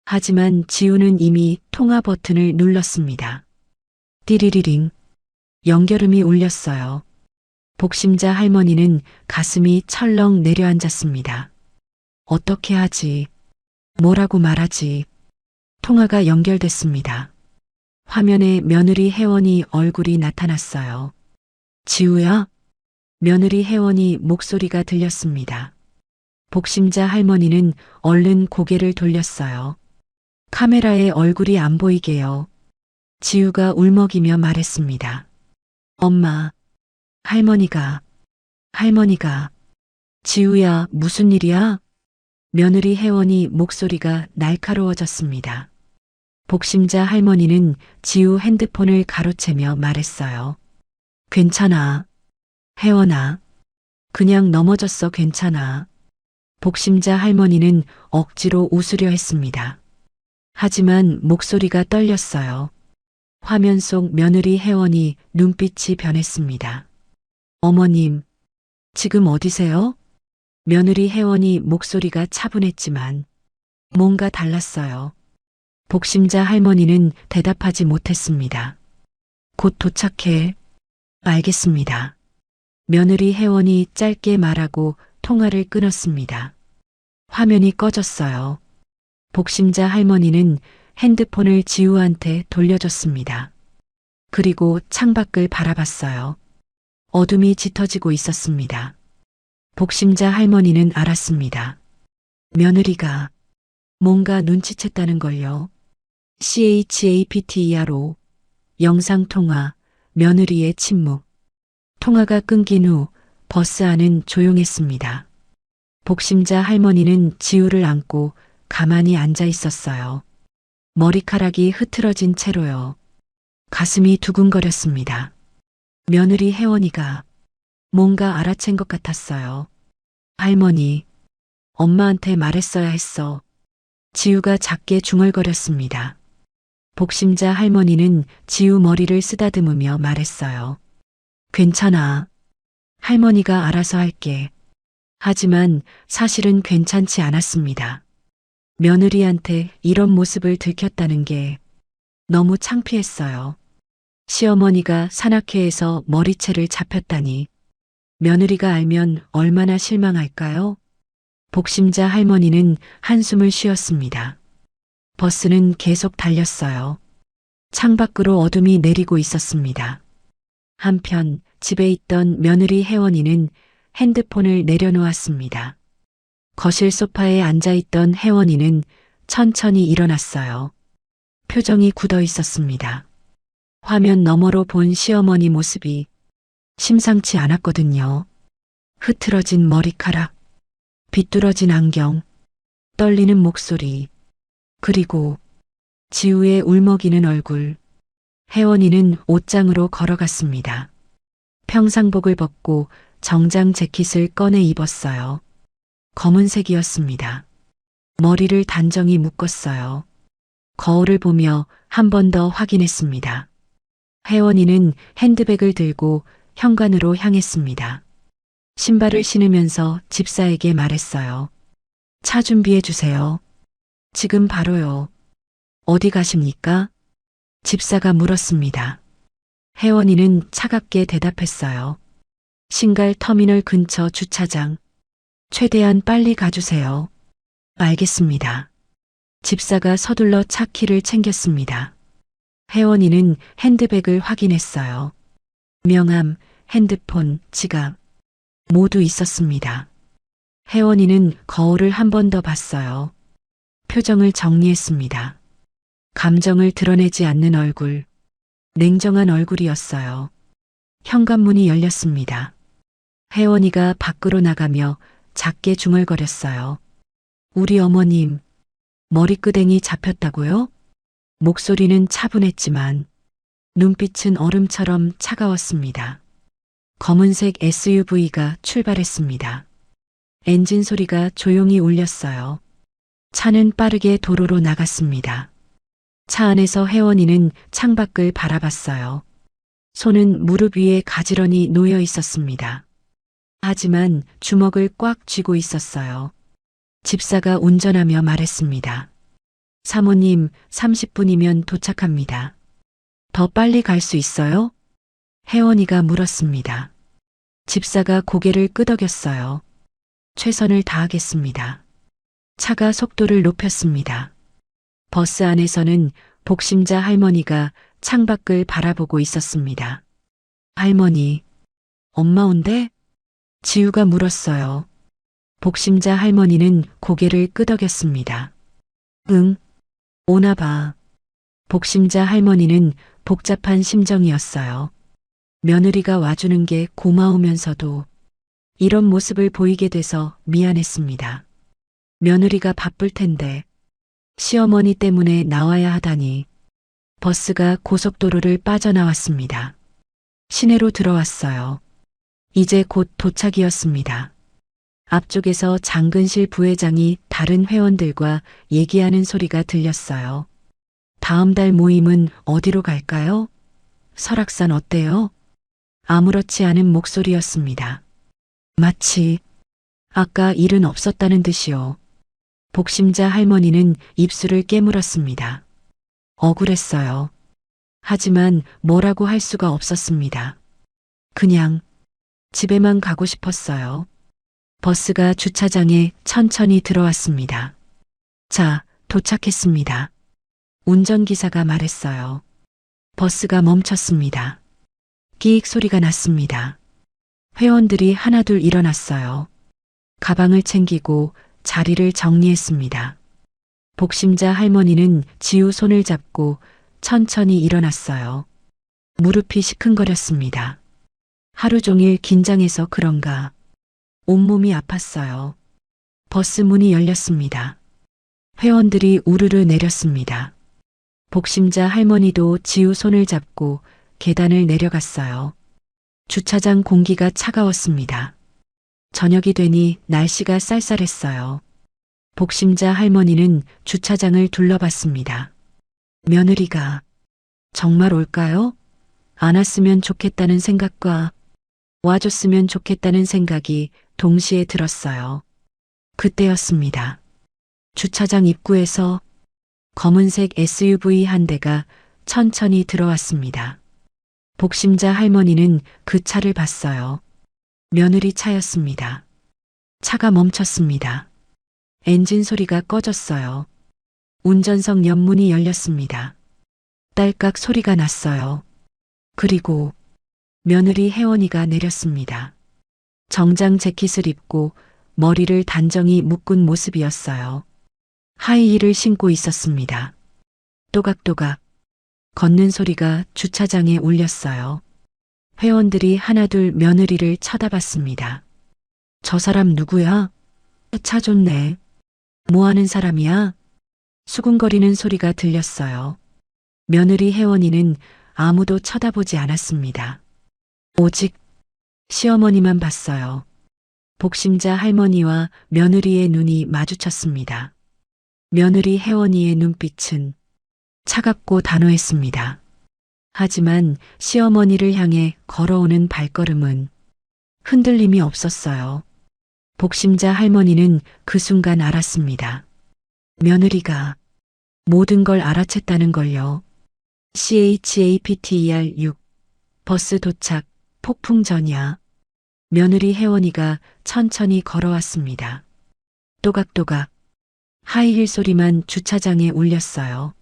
하지만 지우는 이미 통화 버튼을 눌렀습니다. 띠리리링. 연결음이 울렸어요. 복심자 할머니는 가슴이 철렁 내려앉았습니다. 어떻게 하지? 뭐라고 말하지? 통화가 연결됐습니다. 화면에 며느리 혜원이 얼굴이 나타났어요. 지우야? 며느리 혜원이 목소리가 들렸습니다. 복심자 할머니는 얼른 고개를 돌렸어요. 카메라에 얼굴이 안 보이게요. 지우가 울먹이며 말했습니다. 엄마, 할머니가, 지우야, 무슨 일이야? 며느리 혜원이 목소리가 날카로워졌습니다. 복심자 할머니는 지우 핸드폰을 가로채며 말했어요. 괜찮아. 혜원아. 그냥 넘어졌어. 괜찮아. 복심자 할머니는 억지로 웃으려 했습니다. 하지만 목소리가 떨렸어요. 화면 속 며느리 혜원이 눈빛이 변했습니다. 어머님, 지금 어디세요? 며느리 혜원이 목소리가 차분했지만 뭔가 달랐어요. 복심자 할머니는 대답하지 못했습니다. 곧 도착해. 알겠습니다. 며느리 혜원이 짧게 말하고 통화를 끊었습니다. 화면이 꺼졌어요. 복심자 할머니는 핸드폰을 지우한테 돌려줬습니다. 그리고 창밖을 바라봤어요. 어둠이 짙어지고 있었습니다. 복심자 할머니는 알았습니다. 며느리가 뭔가 눈치챘다는 걸요. CHAPTERO 영상통화 며느리의 침묵. 통화가 끊긴 후 버스 안은 조용했습니다. 복심자 할머니는 지우를 안고 가만히 앉아 있었어요. 머리카락이 흐트러진 채로요. 가슴이 두근거렸습니다. 며느리 혜원이가 뭔가 알아챈 것 같았어요. 할머니, 엄마한테 말했어야 했어. 지우가 작게 중얼거렸습니다. 복심자 할머니는 지우 머리를 쓰다듬으며 말했어요. 괜찮아. 할머니가 알아서 할게. 하지만 사실은 괜찮지 않았습니다. 며느리한테 이런 모습을 들켰다는 게 너무 창피했어요. 시어머니가 산악회에서 머리채를 잡혔다니 며느리가 알면 얼마나 실망할까요? 복심자 할머니는 한숨을 쉬었습니다. 버스는 계속 달렸어요. 창밖으로 어둠이 내리고 있었습니다. 한편 집에 있던 며느리 혜원이는 핸드폰을 내려놓았습니다. 거실 소파에 앉아있던 혜원이는 천천히 일어났어요. 표정이 굳어 있었습니다. 화면 너머로 본 시어머니 모습이 심상치 않았거든요. 흐트러진 머리카락, 비뚤어진 안경, 떨리는 목소리, 그리고 지우의 울먹이는 얼굴. 혜원이는 옷장으로 걸어갔습니다. 평상복을 벗고 정장 재킷을 꺼내 입었어요. 검은색이었습니다. 머리를 단정히 묶었어요. 거울을 보며 한 번 더 확인했습니다. 혜원이는 핸드백을 들고 현관으로 향했습니다. 신발을 신으면서 집사에게 말했어요. 차 준비해 주세요. 지금 바로요. 어디 가십니까? 집사가 물었습니다. 혜원이는 차갑게 대답했어요. 신갈 터미널 근처 주차장. 최대한 빨리 가주세요. 알겠습니다. 집사가 서둘러 차 키를 챙겼습니다. 혜원이는 핸드백을 확인했어요. 명함, 핸드폰, 지갑 모두 있었습니다. 혜원이는 거울을 한 번 더 봤어요. 표정을 정리했습니다. 감정을 드러내지 않는 얼굴, 냉정한 얼굴이었어요. 현관문이 열렸습니다. 혜원이가 밖으로 나가며 작게 중얼거렸어요. 우리 어머님, 머리끄댕이 잡혔다고요? 목소리는 차분했지만 눈빛은 얼음처럼 차가웠습니다. 검은색 SUV가 출발했습니다. 엔진 소리가 조용히 울렸어요. 차는 빠르게 도로로 나갔습니다. 차 안에서 혜원이는 창밖을 바라봤어요. 손은 무릎 위에 가지런히 놓여 있었습니다. 하지만 주먹을 꽉 쥐고 있었어요. 집사가 운전하며 말했습니다. 사모님, 30분이면 도착합니다. 더 빨리 갈 수 있어요? 혜원이가 물었습니다. 집사가 고개를 끄덕였어요. 최선을 다하겠습니다. 차가 속도를 높였습니다. 버스 안에서는 복심자 할머니가 창밖을 바라보고 있었습니다. 할머니, 엄마 온대? 지우가 물었어요. 복심자 할머니는 고개를 끄덕였습니다. 응, 오나 봐. 복심자 할머니는 복잡한 심정이었어요. 며느리가 와주는 게 고마우면서도 이런 모습을 보이게 돼서 미안했습니다. 며느리가 바쁠 텐데 시어머니 때문에 나와야 하다니. 버스가 고속도로를 빠져나왔습니다. 시내로 들어왔어요. 이제 곧 도착이었습니다. 앞쪽에서 장근실 부회장이 다른 회원들과 얘기하는 소리가 들렸어요. 다음 달 모임은 어디로 갈까요? 설악산 어때요? 아무렇지 않은 목소리였습니다. 마치 아까 일은 없었다는 듯이요. 복심자 할머니는 입술을 깨물었습니다. 억울했어요. 하지만 뭐라고 할 수가 없었습니다. 그냥 집에만 가고 싶었어요. 버스가 주차장에 천천히 들어왔습니다. 자, 도착했습니다. 운전기사가 말했어요. 버스가 멈췄습니다. 끼익 소리가 났습니다. 회원들이 하나둘 일어났어요. 가방을 챙기고 자리를 정리했습니다. 복심자 할머니는 지우 손을 잡고 천천히 일어났어요. 무릎이 시큰거렸습니다. 하루 종일 긴장해서 그런가 온몸이 아팠어요. 버스 문이 열렸습니다. 회원들이 우르르 내렸습니다. 복심자 할머니도 지우 손을 잡고 계단을 내려갔어요. 주차장 공기가 차가웠습니다. 저녁이 되니 날씨가 쌀쌀했어요. 복심자 할머니는 주차장을 둘러봤습니다. 며느리가 정말 올까요? 안 왔으면 좋겠다는 생각과 와줬으면 좋겠다는 생각이 동시에 들었어요. 그때였습니다. 주차장 입구에서 검은색 SUV 한 대가 천천히 들어왔습니다. 복심자 할머니는 그 차를 봤어요. 며느리 차였습니다. 차가 멈췄습니다. 엔진 소리가 꺼졌어요. 운전석 옆문이 열렸습니다. 딸깍 소리가 났어요. 그리고 며느리 혜원이가 내렸습니다. 정장 재킷을 입고 머리를 단정히 묶은 모습이었어요. 하이힐을 신고 있었습니다. 또각또각 걷는 소리가 주차장에 울렸어요. 회원들이 하나둘 며느리를 쳐다봤습니다. 저 사람 누구야? 차 좋네. 뭐 하는 사람이야? 수군거리는 소리가 들렸어요. 며느리 혜원이는 아무도 쳐다보지 않았습니다. 오직 시어머니만 봤어요. 복심자 할머니와 며느리의 눈이 마주쳤습니다. 며느리 혜원이의 눈빛은 차갑고 단호했습니다. 하지만 시어머니를 향해 걸어오는 발걸음은 흔들림이 없었어요. 복심자 할머니는 그 순간 알았습니다. 며느리가 모든 걸 알아챘다는 걸요. CHAPTER 6 버스 도착 폭풍 전야. 며느리 혜원이가 천천히 걸어왔습니다. 또각또각 하이힐 소리만 주차장에 울렸어요.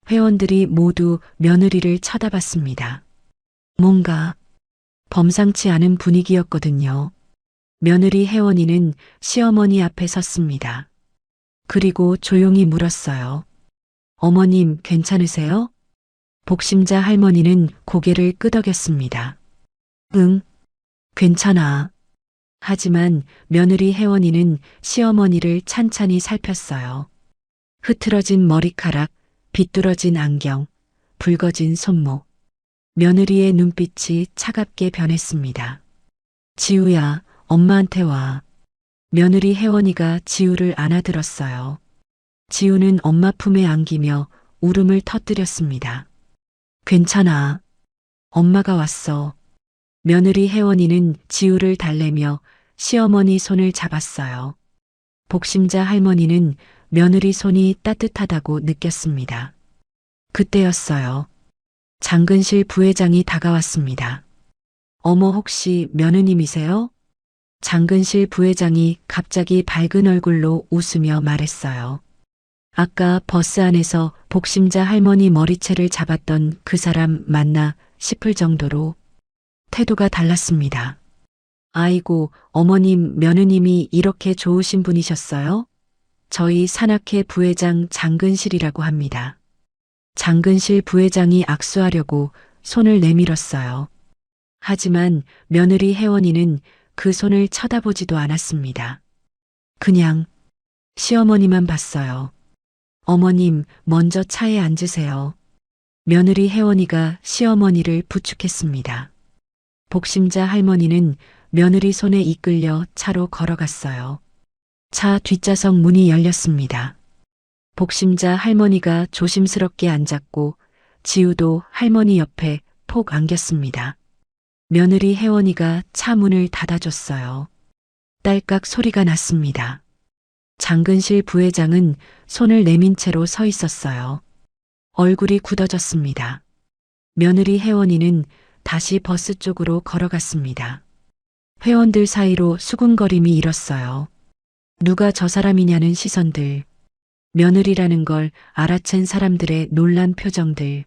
회원들이 모두 며느리를 쳐다봤습니다. 뭔가 범상치 않은 분위기였거든요. 며느리 혜원이는 시어머니 앞에 섰습니다. 그리고 조용히 물었어요. 어머님 괜찮으세요? 복심자 할머니는 고개를 끄덕였습니다. 응, 괜찮아. 하지만 며느리 혜원이는 시어머니를 찬찬히 살폈어요. 흐트러진 머리카락, 비뚤어진 안경, 붉어진 손목. 며느리의 눈빛이 차갑게 변했습니다. 지우야, 엄마한테 와. 며느리 혜원이가 지우를 안아들었어요. 지우는 엄마 품에 안기며 울음을 터뜨렸습니다. 괜찮아. 엄마가 왔어. 며느리 혜원이는 지우를 달래며 시어머니 손을 잡았어요. 복심자 할머니는 며느리 손이 따뜻하다고 느꼈습니다. 그때였어요. 장근실 부회장이 다가왔습니다. 어머 혹시 며느님이세요? 장근실 부회장이 갑자기 밝은 얼굴로 웃으며 말했어요. 아까 버스 안에서 복심자 할머니 머리채를 잡았던 그 사람 맞나 싶을 정도로 태도가 달랐습니다. 아이고, 어머님, 며느님이 이렇게 좋으신 분이셨어요? 저희 산악회 부회장 장근실이라고 합니다. 장근실 부회장이 악수하려고 손을 내밀었어요. 하지만 며느리 혜원이는 그 손을 쳐다보지도 않았습니다. 그냥 시어머니만 봤어요. 어머님, 먼저 차에 앉으세요. 며느리 혜원이가 시어머니를 부축했습니다. 복심자 할머니는 며느리 손에 이끌려 차로 걸어갔어요. 차 뒷좌석 문이 열렸습니다. 복심자 할머니가 조심스럽게 앉았고 지우도 할머니 옆에 폭 안겼습니다. 며느리 혜원이가 차 문을 닫아줬어요. 딸깍 소리가 났습니다. 장근실 부회장은 손을 내민 채로 서 있었어요. 얼굴이 굳어졌습니다. 며느리 혜원이는 다시 버스 쪽으로 걸어갔습니다. 회원들 사이로 수군거림이 일었어요. 누가 저 사람이냐는 시선들, 며느리라는 걸 알아챈 사람들의 놀란 표정들.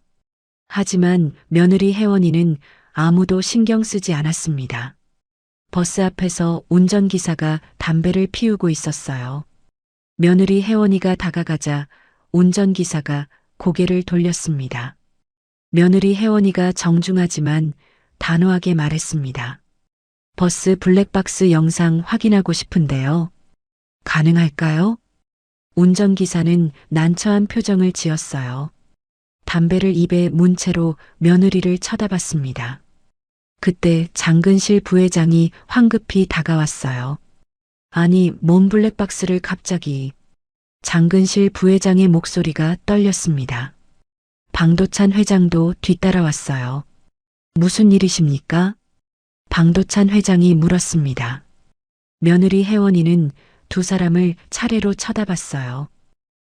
하지만 며느리 혜원이는 아무도 신경 쓰지 않았습니다. 버스 앞에서 운전기사가 담배를 피우고 있었어요. 며느리 혜원이가 다가가자 운전기사가 고개를 돌렸습니다. 며느리 혜원이가 정중하지만 단호하게 말했습니다. 버스 블랙박스 영상 확인하고 싶은데요. 가능할까요? 운전기사는 난처한 표정을 지었어요. 담배를 입에 문 채로 며느리를 쳐다봤습니다. 그때 장근실 부회장이 황급히 다가왔어요. 아니, 뭔 블랙박스를 갑자기. 장근실 부회장의 목소리가 떨렸습니다. 방도찬 회장도 뒤따라왔어요. 무슨 일이십니까? 방도찬 회장이 물었습니다. 며느리 혜원이는 두 사람을 차례로 쳐다봤어요.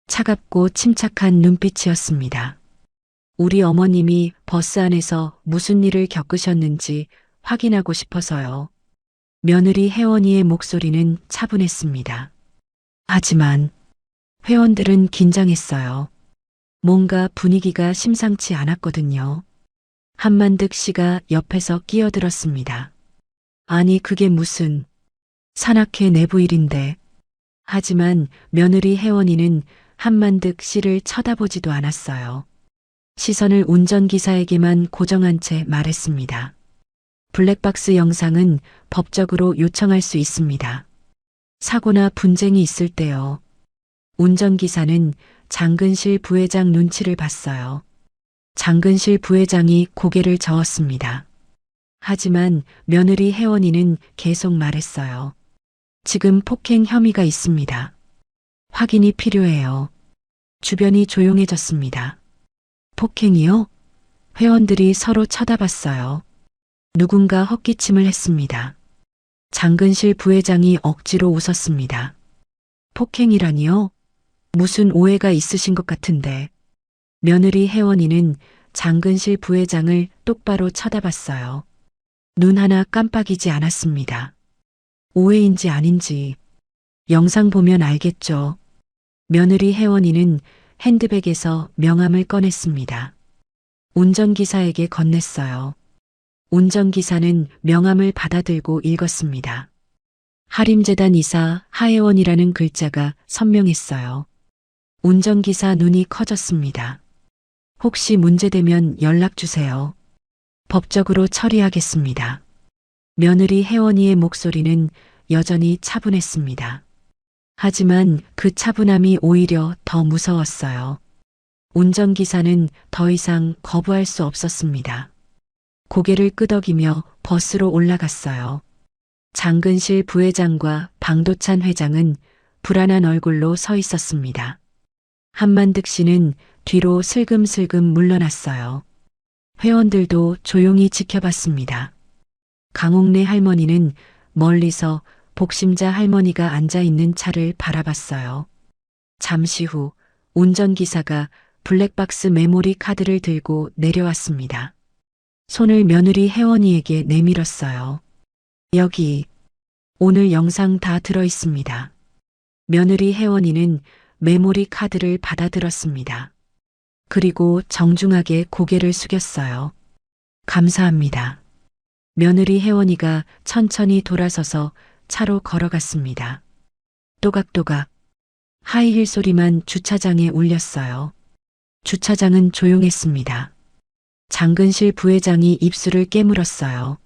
차갑고 침착한 눈빛이었습니다. 우리 어머님이 버스 안에서 무슨 일을 겪으셨는지 확인하고 싶어서요. 며느리 혜원이의 목소리는 차분했습니다. 하지만 회원들은 긴장했어요. 뭔가 분위기가 심상치 않았거든요. 한만득 씨가 옆에서 끼어들었습니다. 아니, 그게 무슨 산악회 내부 일인데. 하지만 며느리 혜원이는 한만득 씨를 쳐다보지도 않았어요. 시선을 운전기사에게만 고정한 채 말했습니다. 블랙박스 영상은 법적으로 요청할 수 있습니다. 사고나 분쟁이 있을 때요. 운전기사는 장근실 부회장 눈치를 봤어요. 장근실 부회장이 고개를 저었습니다. 하지만 며느리 혜원이는 계속 말했어요. 지금 폭행 혐의가 있습니다. 확인이 필요해요. 주변이 조용해졌습니다. 폭행이요? 회원들이 서로 쳐다봤어요. 누군가 헛기침을 했습니다. 장근실 부회장이 억지로 웃었습니다. 폭행이라니요? 무슨 오해가 있으신 것 같은데. 며느리 혜원이는 장근실 부회장을 똑바로 쳐다봤어요. 눈 하나 깜빡이지 않았습니다. 오해인지 아닌지 영상 보면 알겠죠. 며느리 혜원이는 핸드백에서 명함을 꺼냈습니다. 운전기사에게 건넸어요. 운전기사는 명함을 받아들고 읽었습니다. 하림재단 이사 하혜원이라는 글자가 선명했어요. 운전기사 눈이 커졌습니다. 혹시 문제되면 연락주세요. 법적으로 처리하겠습니다. 며느리 혜원이의 목소리는 여전히 차분했습니다. 하지만 그 차분함이 오히려 더 무서웠어요. 운전기사는 더 이상 거부할 수 없었습니다. 고개를 끄덕이며 버스로 올라갔어요. 장근실 부회장과 방도찬 회장은 불안한 얼굴로 서 있었습니다. 한만득 씨는 뒤로 슬금슬금 물러났어요. 회원들도 조용히 지켜봤습니다. 강옥래 할머니는 멀리서 복심자 할머니가 앉아 있는 차를 바라봤어요. 잠시 후 운전기사가 블랙박스 메모리 카드를 들고 내려왔습니다. 손을 며느리 혜원이에게 내밀었어요. 여기 오늘 영상 다 들어있습니다. 며느리 혜원이는 메모리 카드를 받아들었습니다. 그리고 정중하게 고개를 숙였어요. 감사합니다. 며느리 혜원이가 천천히 돌아서서 차로 걸어갔습니다. 또각또각 하이힐 소리만 주차장에 울렸어요. 주차장은 조용했습니다. 장근실 부회장이 입술을 깨물었어요.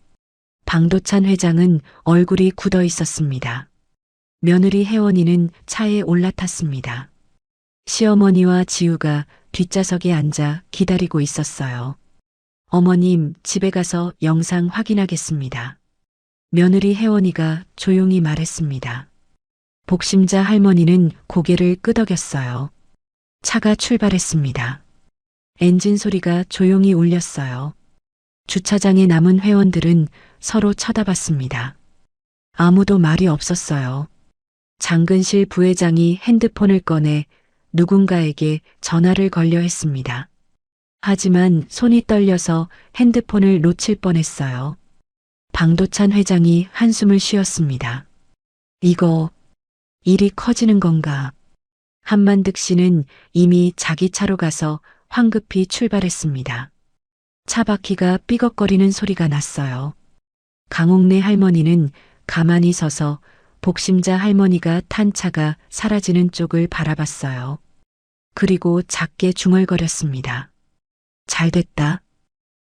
방도찬 회장은 얼굴이 굳어 있었습니다. 며느리 혜원이는 차에 올라탔습니다. 시어머니와 지우가 뒷좌석에 앉아 기다리고 있었어요. 어머님, 집에 가서 영상 확인하겠습니다. 며느리 혜원이가 조용히 말했습니다. 복심자 할머니는 고개를 끄덕였어요. 차가 출발했습니다. 엔진 소리가 조용히 울렸어요. 주차장에 남은 회원들은 서로 쳐다봤습니다. 아무도 말이 없었어요. 장근실 부회장이 핸드폰을 꺼내 누군가에게 전화를 걸려 했습니다. 하지만 손이 떨려서 핸드폰을 놓칠 뻔했어요. 방도찬 회장이 한숨을 쉬었습니다. 이거 일이 커지는 건가? 한만득 씨는 이미 자기 차로 가서 황급히 출발했습니다. 차 바퀴가 삐걱거리는 소리가 났어요. 강옥래 할머니는 가만히 서서 복심자 할머니가 탄 차가 사라지는 쪽을 바라봤어요. 그리고 작게 중얼거렸습니다. 잘됐다.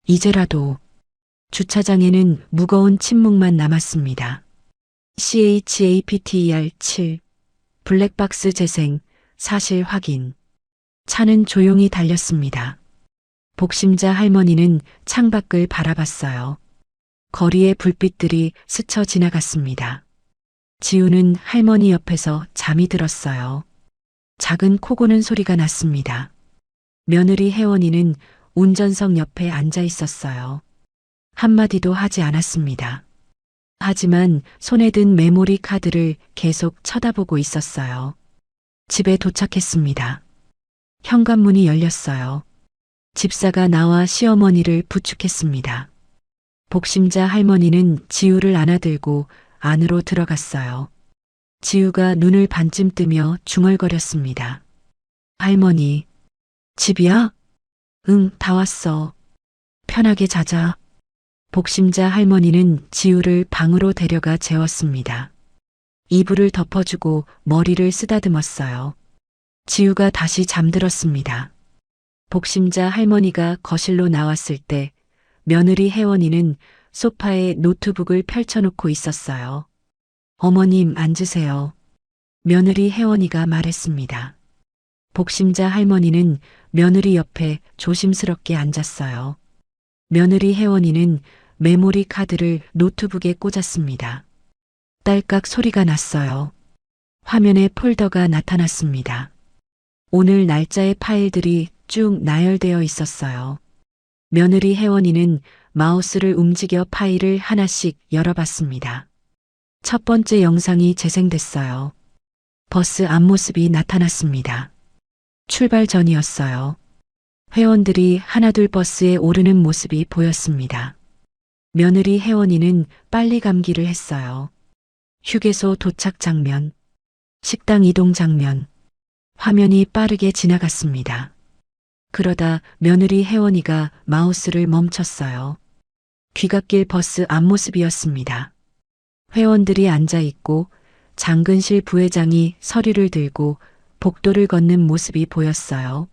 이제라도. 주차장에는 무거운 침묵만 남았습니다. CHAPTER 7 블랙박스 재생 사실 확인. 차는 조용히 달렸습니다. 복심자 할머니는 창밖을 바라봤어요. 거리의 불빛들이 스쳐 지나갔습니다. 지우는 할머니 옆에서 잠이 들었어요. 작은 코 고는 소리가 났습니다. 며느리 혜원이는 운전석 옆에 앉아 있었어요. 한마디도 하지 않았습니다. 하지만 손에 든 메모리 카드를 계속 쳐다보고 있었어요. 집에 도착했습니다. 현관문이 열렸어요. 집사가 나와 시어머니를 부축했습니다. 복심자 할머니는 지우를 안아들고 안으로 들어갔어요. 지우가 눈을 반쯤 뜨며 중얼거렸습니다. 할머니, 집이야? 응, 다 왔어. 편하게 자자. 복심자 할머니는 지우를 방으로 데려가 재웠습니다. 이불을 덮어주고 머리를 쓰다듬었어요. 지우가 다시 잠들었습니다. 복심자 할머니가 거실로 나왔을 때 며느리 혜원이는 소파에 노트북을 펼쳐놓고 있었어요. 어머님 앉으세요. 며느리 혜원이가 말했습니다. 복심자 할머니는 며느리 옆에 조심스럽게 앉았어요. 며느리 혜원이는 메모리 카드를 노트북에 꽂았습니다. 딸깍 소리가 났어요. 화면에 폴더가 나타났습니다. 오늘 날짜의 파일들이 쭉 나열되어 있었어요. 며느리 혜원이는 마우스를 움직여 파일을 하나씩 열어봤습니다. 첫 번째 영상이 재생됐어요. 버스 앞모습이 나타났습니다. 출발 전이었어요. 회원들이 하나둘 버스에 오르는 모습이 보였습니다. 며느리 혜원이는 빨리 감기를 했어요. 휴게소 도착 장면, 식당 이동 장면, 화면이 빠르게 지나갔습니다. 그러다 며느리 혜원이가 마우스를 멈췄어요. 귀갓길 버스 앞모습이었습니다. 회원들이 앉아 있고 장근실 부회장이 서류를 들고 복도를 걷는 모습이 보였어요.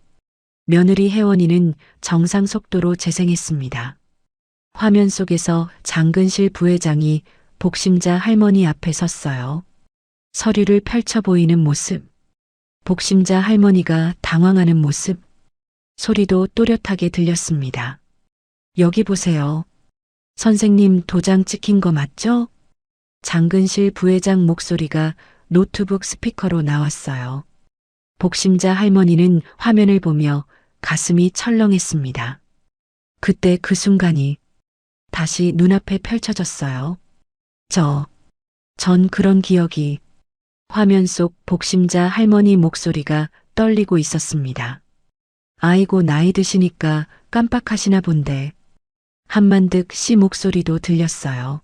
며느리 혜원이는 정상 속도로 재생했습니다. 화면 속에서 장근실 부회장이 복심자 할머니 앞에 섰어요. 서류를 펼쳐 보이는 모습, 복심자 할머니가 당황하는 모습, 소리도 또렷하게 들렸습니다. 여기 보세요. 선생님 도장 찍힌 거 맞죠? 장근실 부회장 목소리가 노트북 스피커로 나왔어요. 복심자 할머니는 화면을 보며 가슴이 철렁했습니다. 그때 그 순간이 다시 눈앞에 펼쳐졌어요. 전 그런 기억이. 화면 속 복심자 할머니 목소리가 떨리고 있었습니다. 아이고 나이 드시니까 깜빡하시나 본데. 한만득 씨 목소리도 들렸어요.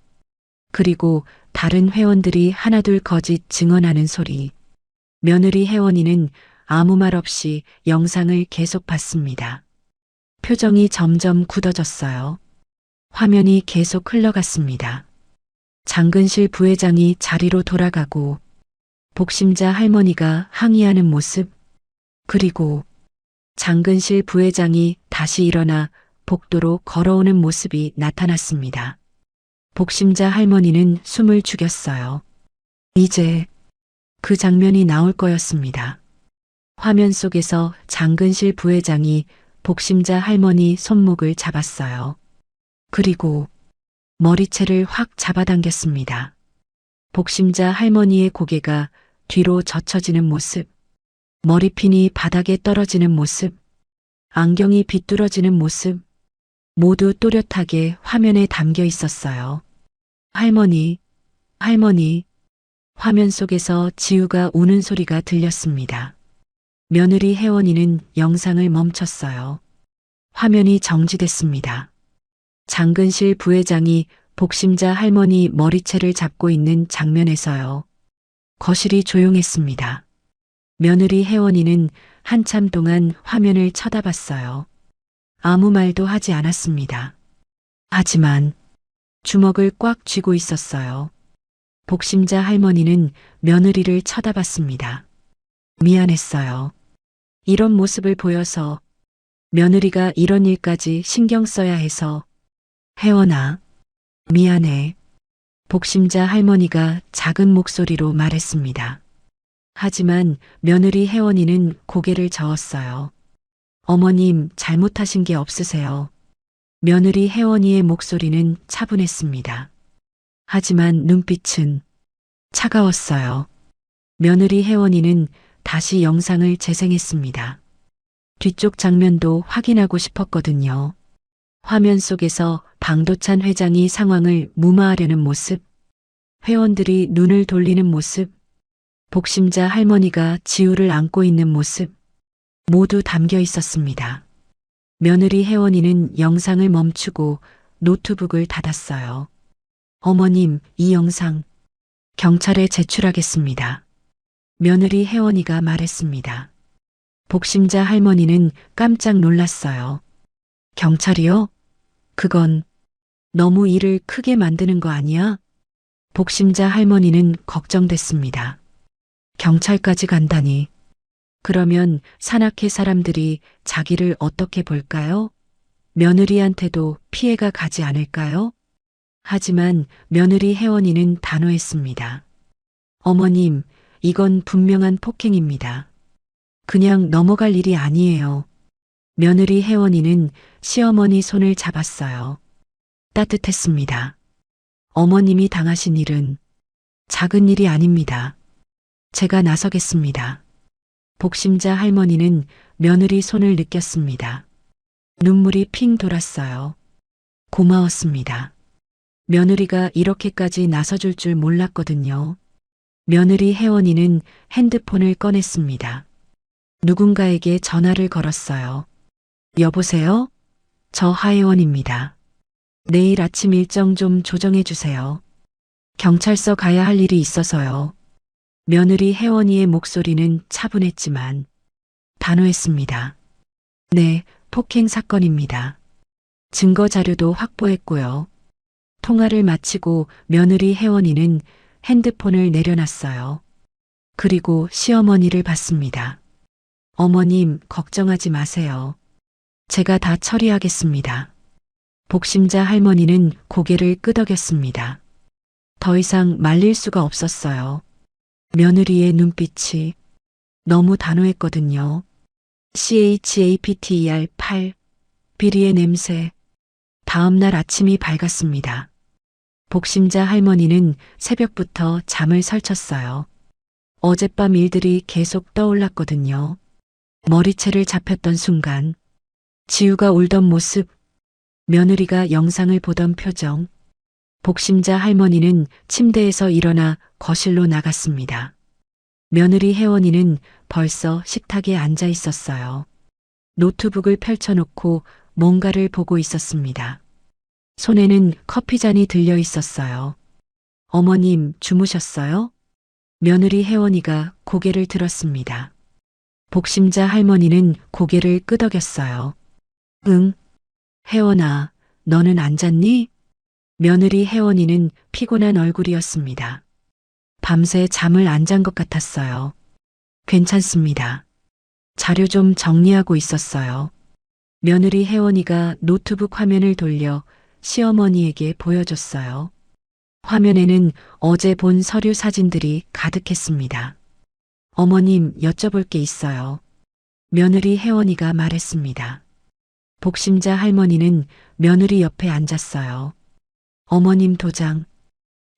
그리고 다른 회원들이 하나둘 거짓 증언하는 소리. 며느리 혜원이는 아무 말 없이 영상을 계속 봤습니다. 표정이 점점 굳어졌어요. 화면이 계속 흘러갔습니다. 장근실 부회장이 자리로 돌아가고 복심자 할머니가 항의하는 모습, 그리고 장근실 부회장이 다시 일어나 복도로 걸어오는 모습이 나타났습니다. 복심자 할머니는 숨을 죽였어요. 이제 그 장면이 나올 거였습니다. 화면 속에서 장근실 부회장이 복심자 할머니 손목을 잡았어요. 그리고 머리채를 확 잡아당겼습니다. 복심자 할머니의 고개가 뒤로 젖혀지는 모습, 머리핀이 바닥에 떨어지는 모습, 안경이 비뚤어지는 모습, 모두 또렷하게 화면에 담겨 있었어요. 할머니, 할머니. 화면 속에서 지우가 우는 소리가 들렸습니다. 며느리 혜원이는 영상을 멈췄어요. 화면이 정지됐습니다. 장근실 부회장이 복심자 할머니 머리채를 잡고 있는 장면에서요. 거실이 조용했습니다. 며느리 혜원이는 한참 동안 화면을 쳐다봤어요. 아무 말도 하지 않았습니다. 하지만 주먹을 꽉 쥐고 있었어요. 복심자 할머니는 며느리를 쳐다봤습니다. 미안했어요. 이런 모습을 보여서 며느리가 이런 일까지 신경 써야 해서. 혜원아, 미안해. 복심자 할머니가 작은 목소리로 말했습니다. 하지만 며느리 혜원이는 고개를 저었어요. 어머님, 잘못하신 게 없으세요. 며느리 혜원이의 목소리는 차분했습니다. 하지만 눈빛은 차가웠어요. 며느리 혜원이는 다시 영상을 재생했습니다. 뒤쪽 장면도 확인하고 싶었거든요. 화면 속에서 방도찬 회장이 상황을 무마하려는 모습, 회원들이 눈을 돌리는 모습, 복심자 할머니가 지우를 안고 있는 모습, 모두 담겨 있었습니다. 며느리 혜원이는 영상을 멈추고 노트북을 닫았어요. 어머님, 이 영상 경찰에 제출하겠습니다. 며느리 혜원이가 말했습니다. 복심자 할머니는 깜짝 놀랐어요. 경찰이요? 그건 너무 일을 크게 만드는 거 아니야? 복심자 할머니는 걱정됐습니다. 경찰까지 간다니. 그러면 산악회 사람들이 자기를 어떻게 볼까요? 며느리한테도 피해가 가지 않을까요? 하지만 며느리 혜원이는 단호했습니다. 어머님, 이건 분명한 폭행입니다. 그냥 넘어갈 일이 아니에요. 며느리 혜원이는 시어머니 손을 잡았어요. 따뜻했습니다. 어머님이 당하신 일은 작은 일이 아닙니다. 제가 나서겠습니다. 복심자 할머니는 며느리 손을 느꼈습니다. 눈물이 핑 돌았어요. 고마웠습니다. 며느리가 이렇게까지 나서줄 줄 몰랐거든요. 며느리 혜원이는 핸드폰을 꺼냈습니다. 누군가에게 전화를 걸었어요. 여보세요? 저 하혜원입니다. 내일 아침 일정 좀 조정해 주세요. 경찰서 가야 할 일이 있어서요. 며느리 혜원이의 목소리는 차분했지만 단호했습니다. 네, 폭행 사건입니다. 증거 자료도 확보했고요. 통화를 마치고 며느리 혜원이는 핸드폰을 내려놨어요. 그리고 시어머니를 봤습니다. 어머님, 걱정하지 마세요. 제가 다 처리하겠습니다. 복심자 할머니는 고개를 끄덕였습니다. 더 이상 말릴 수가 없었어요. 며느리의 눈빛이 너무 단호했거든요. CHAPTER 8. 비리의 냄새. 다음 날 아침이 밝았습니다. 복심자 할머니는 새벽부터 잠을 설쳤어요. 어젯밤 일들이 계속 떠올랐거든요. 머리채를 잡혔던 순간, 지우가 울던 모습, 며느리가 영상을 보던 표정, 복심자 할머니는 침대에서 일어나 거실로 나갔습니다. 며느리 혜원이는 벌써 식탁에 앉아 있었어요. 노트북을 펼쳐놓고 뭔가를 보고 있었습니다. 손에는 커피잔이 들려 있었어요. 어머님, 주무셨어요? 며느리 혜원이가 고개를 들었습니다. 복심자 할머니는 고개를 끄덕였어요. 응. 혜원아, 너는 안 잤니? 며느리 혜원이는 피곤한 얼굴이었습니다. 밤새 잠을 안 잔 것 같았어요. 괜찮습니다. 자료 좀 정리하고 있었어요. 며느리 혜원이가 노트북 화면을 돌려 시어머니에게 보여줬어요. 화면에는 어제 본 서류 사진들이 가득했습니다. 어머님, 여쭤볼 게 있어요. 며느리 혜원이가 말했습니다. 복심자 할머니는 며느리 옆에 앉았어요. 어머님 도장,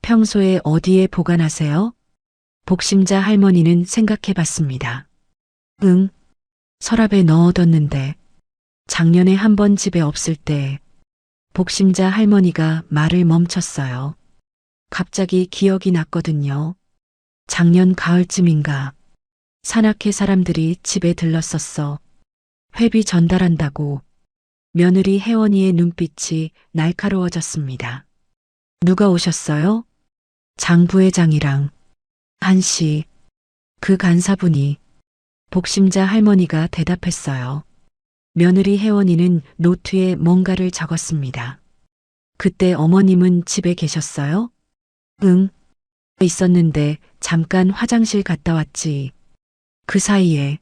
평소에 어디에 보관하세요? 복심자 할머니는 생각해 봤습니다. 응, 서랍에 넣어뒀는데 작년에 한 번 집에 없을 때 복심자 할머니가 말을 멈췄어요. 갑자기 기억이 났거든요. 작년 가을쯤인가 산악회 사람들이 집에 들렀었어. 회비 전달한다고. 며느리 혜원이의 눈빛이 날카로워졌습니다. 누가 오셨어요? 장 부회장이랑 한 씨. 그 간사분이. 복심자 할머니가 대답했어요. 며느리 혜원이는 노트에 뭔가를 적었습니다. 그때 어머님은 집에 계셨어요? 응. 있었는데 잠깐 화장실 갔다 왔지. 그 사이에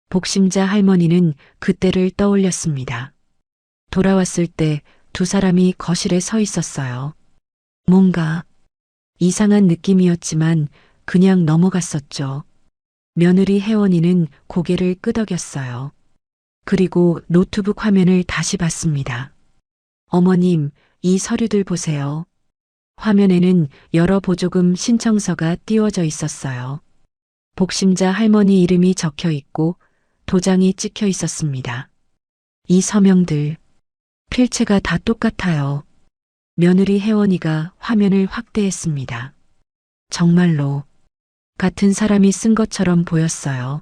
복심자 할머니는 그때를 떠올렸습니다. 돌아왔을 때 두 사람이 거실에 서 있었어요. 뭔가 이상한 느낌이었지만 그냥 넘어갔었죠. 며느리 혜원이는 고개를 끄덕였어요. 그리고 노트북 화면을 다시 봤습니다. 어머님, 이 서류들 보세요. 화면에는 여러 보조금 신청서가 띄워져 있었어요. 복심자 할머니 이름이 적혀 있고 도장이 찍혀 있었습니다. 이 서명들, 필체가 다 똑같아요. 며느리 혜원이가 화면을 확대했습니다. 정말로 같은 사람이 쓴 것처럼 보였어요.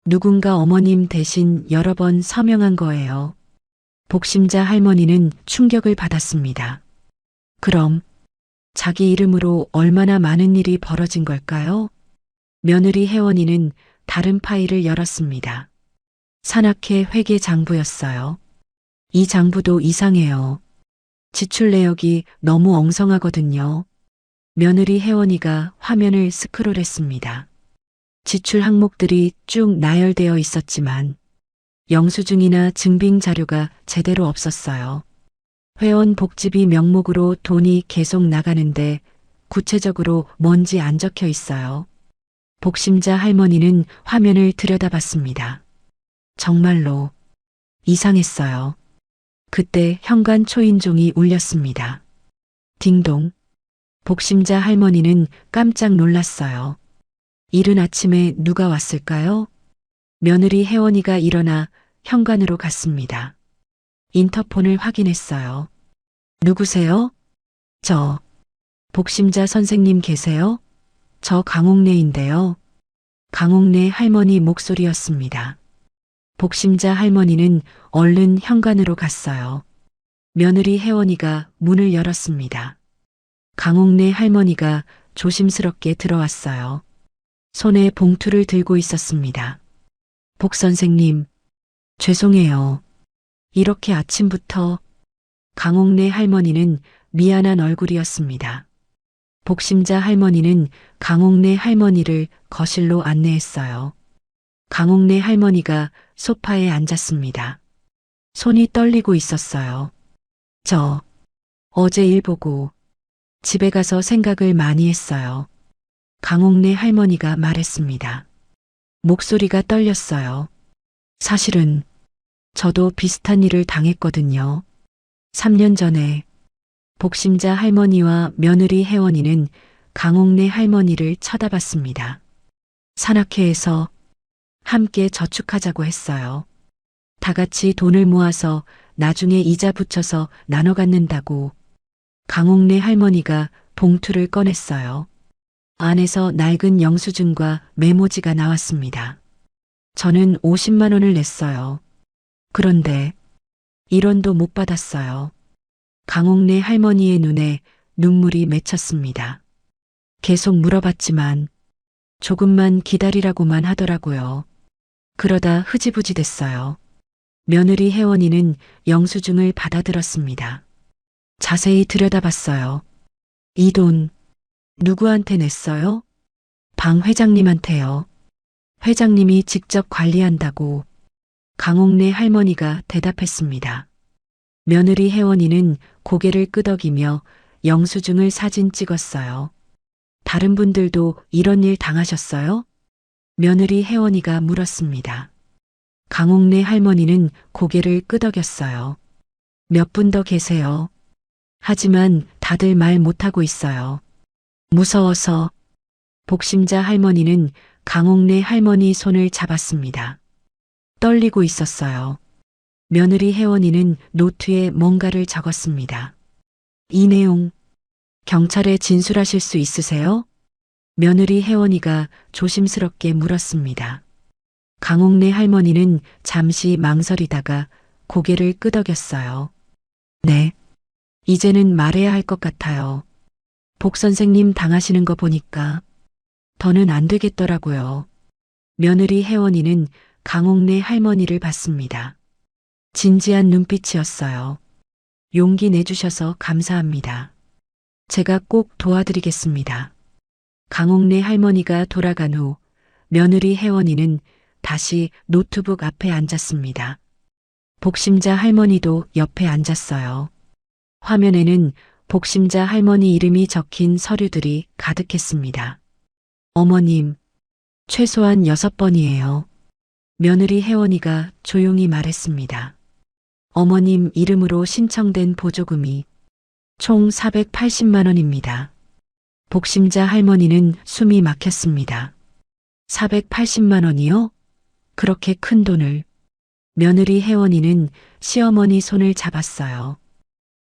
누군가 어머님 대신 여러 번 서명한 거예요. 복심자 할머니는 충격을 받았습니다. 그럼 자기 이름으로 얼마나 많은 일이 벌어진 걸까요? 며느리 혜원이는 다른 파일을 열었습니다. 산악회 회계 장부였어요. 이 장부도 이상해요. 지출 내역이 너무 엉성하거든요. 며느리 혜원이가 화면을 스크롤했습니다. 지출 항목들이 쭉 나열되어 있었지만 영수증이나 증빙 자료가 제대로 없었어요. 회원 복지비 명목으로 돈이 계속 나가는데 구체적으로 뭔지 안 적혀 있어요. 복심자 할머니는 화면을 들여다봤습니다. 정말로 이상했어요. 그때 현관 초인종이 울렸습니다. 딩동. 복심자 할머니는 깜짝 놀랐어요. 이른 아침에 누가 왔을까요? 며느리 혜원이가 일어나 현관으로 갔습니다. 인터폰을 확인했어요. 누구세요? 저. 복심자 선생님 계세요? 저 강옥래인데요. 강옥래 할머니 목소리였습니다. 복심자 할머니는 얼른 현관으로 갔어요. 며느리 혜원이가 문을 열었습니다. 강옥래 할머니가 조심스럽게 들어왔어요. 손에 봉투를 들고 있었습니다. 복 선생님, 죄송해요. 이렇게 아침부터. 강옥래 할머니는 미안한 얼굴이었습니다. 복심자 할머니는 강옥래 할머니를 거실로 안내했어요. 강옥래 할머니가 소파에 앉았습니다. 손이 떨리고 있었어요. 저 어제 일 보고 집에 가서 생각을 많이 했어요. 강옥래 할머니가 말했습니다. 목소리가 떨렸어요. 사실은 저도 비슷한 일을 당했거든요. 3년 전에 복심자 할머니와 며느리 혜원이는 강옥래 할머니를 쳐다봤습니다. 산악회에서 함께 저축하자고 했어요. 다 같이 돈을 모아서 나중에 이자 붙여서 나눠 갖는다고. 강옥래 할머니가 봉투를 꺼냈어요. 안에서 낡은 영수증과 메모지가 나왔습니다. 저는 50만 원을 냈어요. 그런데 1원도 못 받았어요. 강옥래 할머니의 눈에 눈물이 맺혔습니다. 계속 물어봤지만 조금만 기다리라고만 하더라고요. 그러다 흐지부지 됐어요. 며느리 혜원이는 영수증을 받아들었습니다. 자세히 들여다봤어요. 이 돈 누구한테 냈어요? 방 회장님한테요. 회장님이 직접 관리한다고 강옥래 할머니가 대답했습니다. 며느리 혜원이는 고개를 끄덕이며 영수증을 사진 찍었어요. 다른 분들도 이런 일 당하셨어요? 며느리 혜원이가 물었습니다. 강옥래 할머니는 고개를 끄덕였어요. 몇 분 더 계세요. 하지만 다들 말 못하고 있어요. 무서워서. 복심자 할머니는 강옥래 할머니 손을 잡았습니다. 떨리고 있었어요. 며느리 혜원이는 노트에 뭔가를 적었습니다. 이 내용 경찰에 진술하실 수 있으세요? 며느리 혜원이가 조심스럽게 물었습니다. 강옥래 할머니는 잠시 망설이다가 고개를 끄덕였어요. 네. 이제는 말해야 할 것 같아요. 복 선생님 당하시는 거 보니까 더는 안 되겠더라고요. 며느리 혜원이는 강옥래 할머니를 봤습니다. 진지한 눈빛이었어요. 용기 내주셔서 감사합니다. 제가 꼭 도와드리겠습니다. 강옥래 할머니가 돌아간 후 며느리 혜원이는 다시 노트북 앞에 앉았습니다. 복심자 할머니도 옆에 앉았어요. 화면에는 복심자 할머니 이름이 적힌 서류들이 가득했습니다. 어머님, 최소한 6번이에요. 며느리 혜원이가 조용히 말했습니다. 어머님 이름으로 신청된 보조금이 총 480만 원입니다. 복심자 할머니는 숨이 막혔습니다. 480만 원이요? 그렇게 큰 돈을. 며느리 혜원이는 시어머니 손을 잡았어요.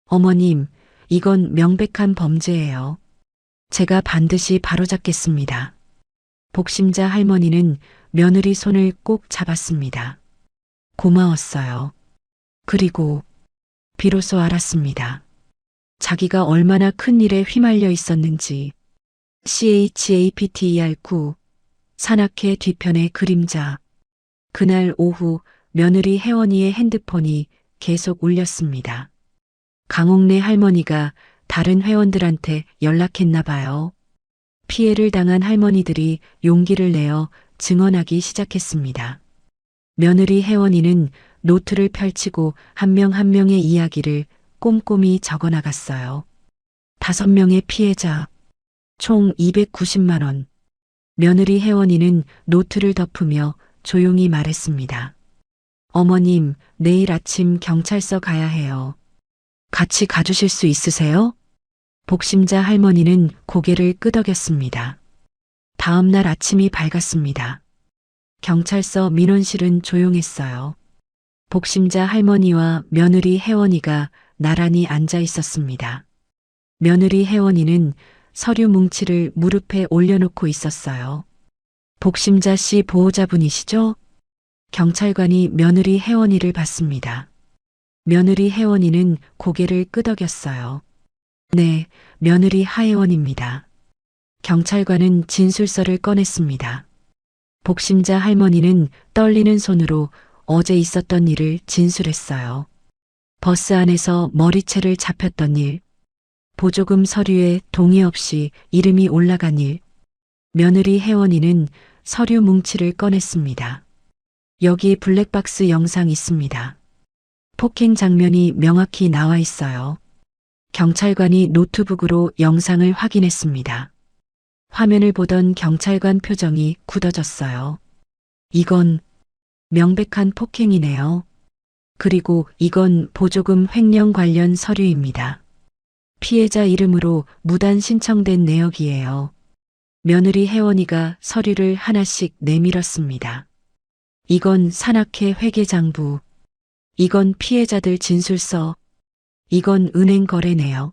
어머님, 이건 명백한 범죄예요. 제가 반드시 바로잡겠습니다. 복심자 할머니는 며느리 손을 꼭 잡았습니다. 고마웠어요. 그리고 비로소 알았습니다. 자기가 얼마나 큰 일에 휘말려 있었는지. CHAPTER9 산악회 뒤편의 그림자. 그날 오후 며느리 혜원이의 핸드폰이 계속 울렸습니다. 강옥래 할머니가 다른 회원들한테 연락했나 봐요. 피해를 당한 할머니들이 용기를 내어 증언하기 시작했습니다. 며느리 혜원이는 노트를 펼치고 한 명 한 명의 이야기를 꼼꼼히 적어 나갔어요. 5명의 피해자, 총 290만 원. 며느리 혜원이는 노트를 덮으며 조용히 말했습니다. 어머님, 내일 아침 경찰서 가야 해요. 같이 가주실 수 있으세요? 복심자 할머니는 고개를 끄덕였습니다. 다음 날 아침이 밝았습니다. 경찰서 민원실은 조용했어요. 복심자 할머니와 며느리 혜원이가 나란히 앉아 있었습니다. 며느리 혜원이는 서류 뭉치를 무릎에 올려놓고 있었어요. 복심자 씨 보호자분이시죠? 경찰관이 며느리 혜원이를 봤습니다. 며느리 혜원이는 고개를 끄덕였어요. 네, 며느리 하혜원입니다. 경찰관은 진술서를 꺼냈습니다. 복심자 할머니는 떨리는 손으로 어제 있었던 일을 진술했어요. 버스 안에서 머리채를 잡혔던 일, 보조금 서류에 동의 없이 이름이 올라간 일. 며느리 혜원이는 서류 뭉치를 꺼냈습니다. 여기 블랙박스 영상 있습니다. 폭행 장면이 명확히 나와 있어요. 경찰관이 노트북으로 영상을 확인했습니다. 화면을 보던 경찰관 표정이 굳어졌어요. 이건 명백한 폭행이네요. 그리고 이건 보조금 횡령 관련 서류입니다. 피해자 이름으로 무단 신청된 내역이에요. 며느리 혜원이가 서류를 하나씩 내밀었습니다. 이건 산악회 회계장부. 이건 피해자들 진술서. 이건 은행 거래네요.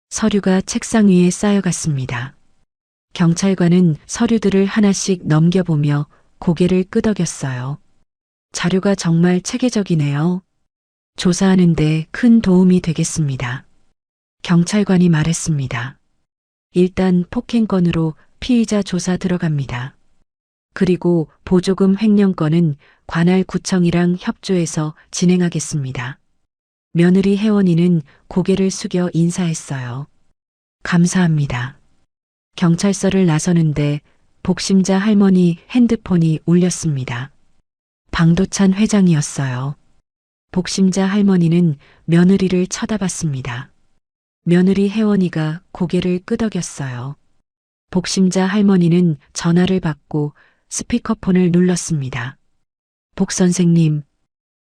서류가 책상 위에 쌓여갔습니다. 경찰관은 서류들을 하나씩 넘겨보며 고개를 끄덕였어요. 자료가 정말 체계적이네요. 조사하는데 큰 도움이 되겠습니다. 경찰관이 말했습니다. 일단 폭행 건으로 피의자 조사 들어갑니다. 그리고 보조금 횡령건은 관할 구청이랑 협조해서 진행하겠습니다. 며느리 혜원이는 고개를 숙여 인사했어요. 감사합니다. 경찰서를 나서는데 복심자 할머니 핸드폰이 울렸습니다. 방도찬 회장이었어요. 복심자 할머니는 며느리를 쳐다봤습니다. 며느리 혜원이가 고개를 끄덕였어요. 복심자 할머니는 전화를 받고 스피커폰을 눌렀습니다. 복 선생님,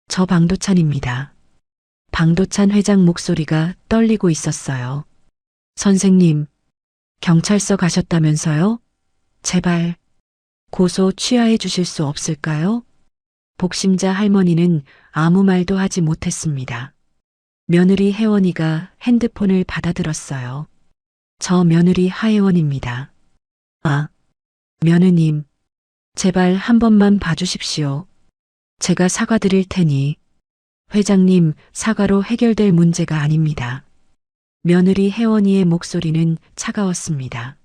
저 방도찬입니다. 방도찬 회장 목소리가 떨리고 있었어요. 선생님, 경찰서 가셨다면서요? 제발 고소 취하해 주실 수 없을까요? 복심자 할머니는 아무 말도 하지 못했습니다. 며느리 혜원이가 핸드폰을 받아들었어요. 저 며느리 하혜원입니다. 아, 며느님, 제발 한 번만 봐주십시오. 제가 사과드릴 테니. 회장님, 사과로 해결될 문제가 아닙니다. 며느리 혜원이의 목소리는 차가웠습니다.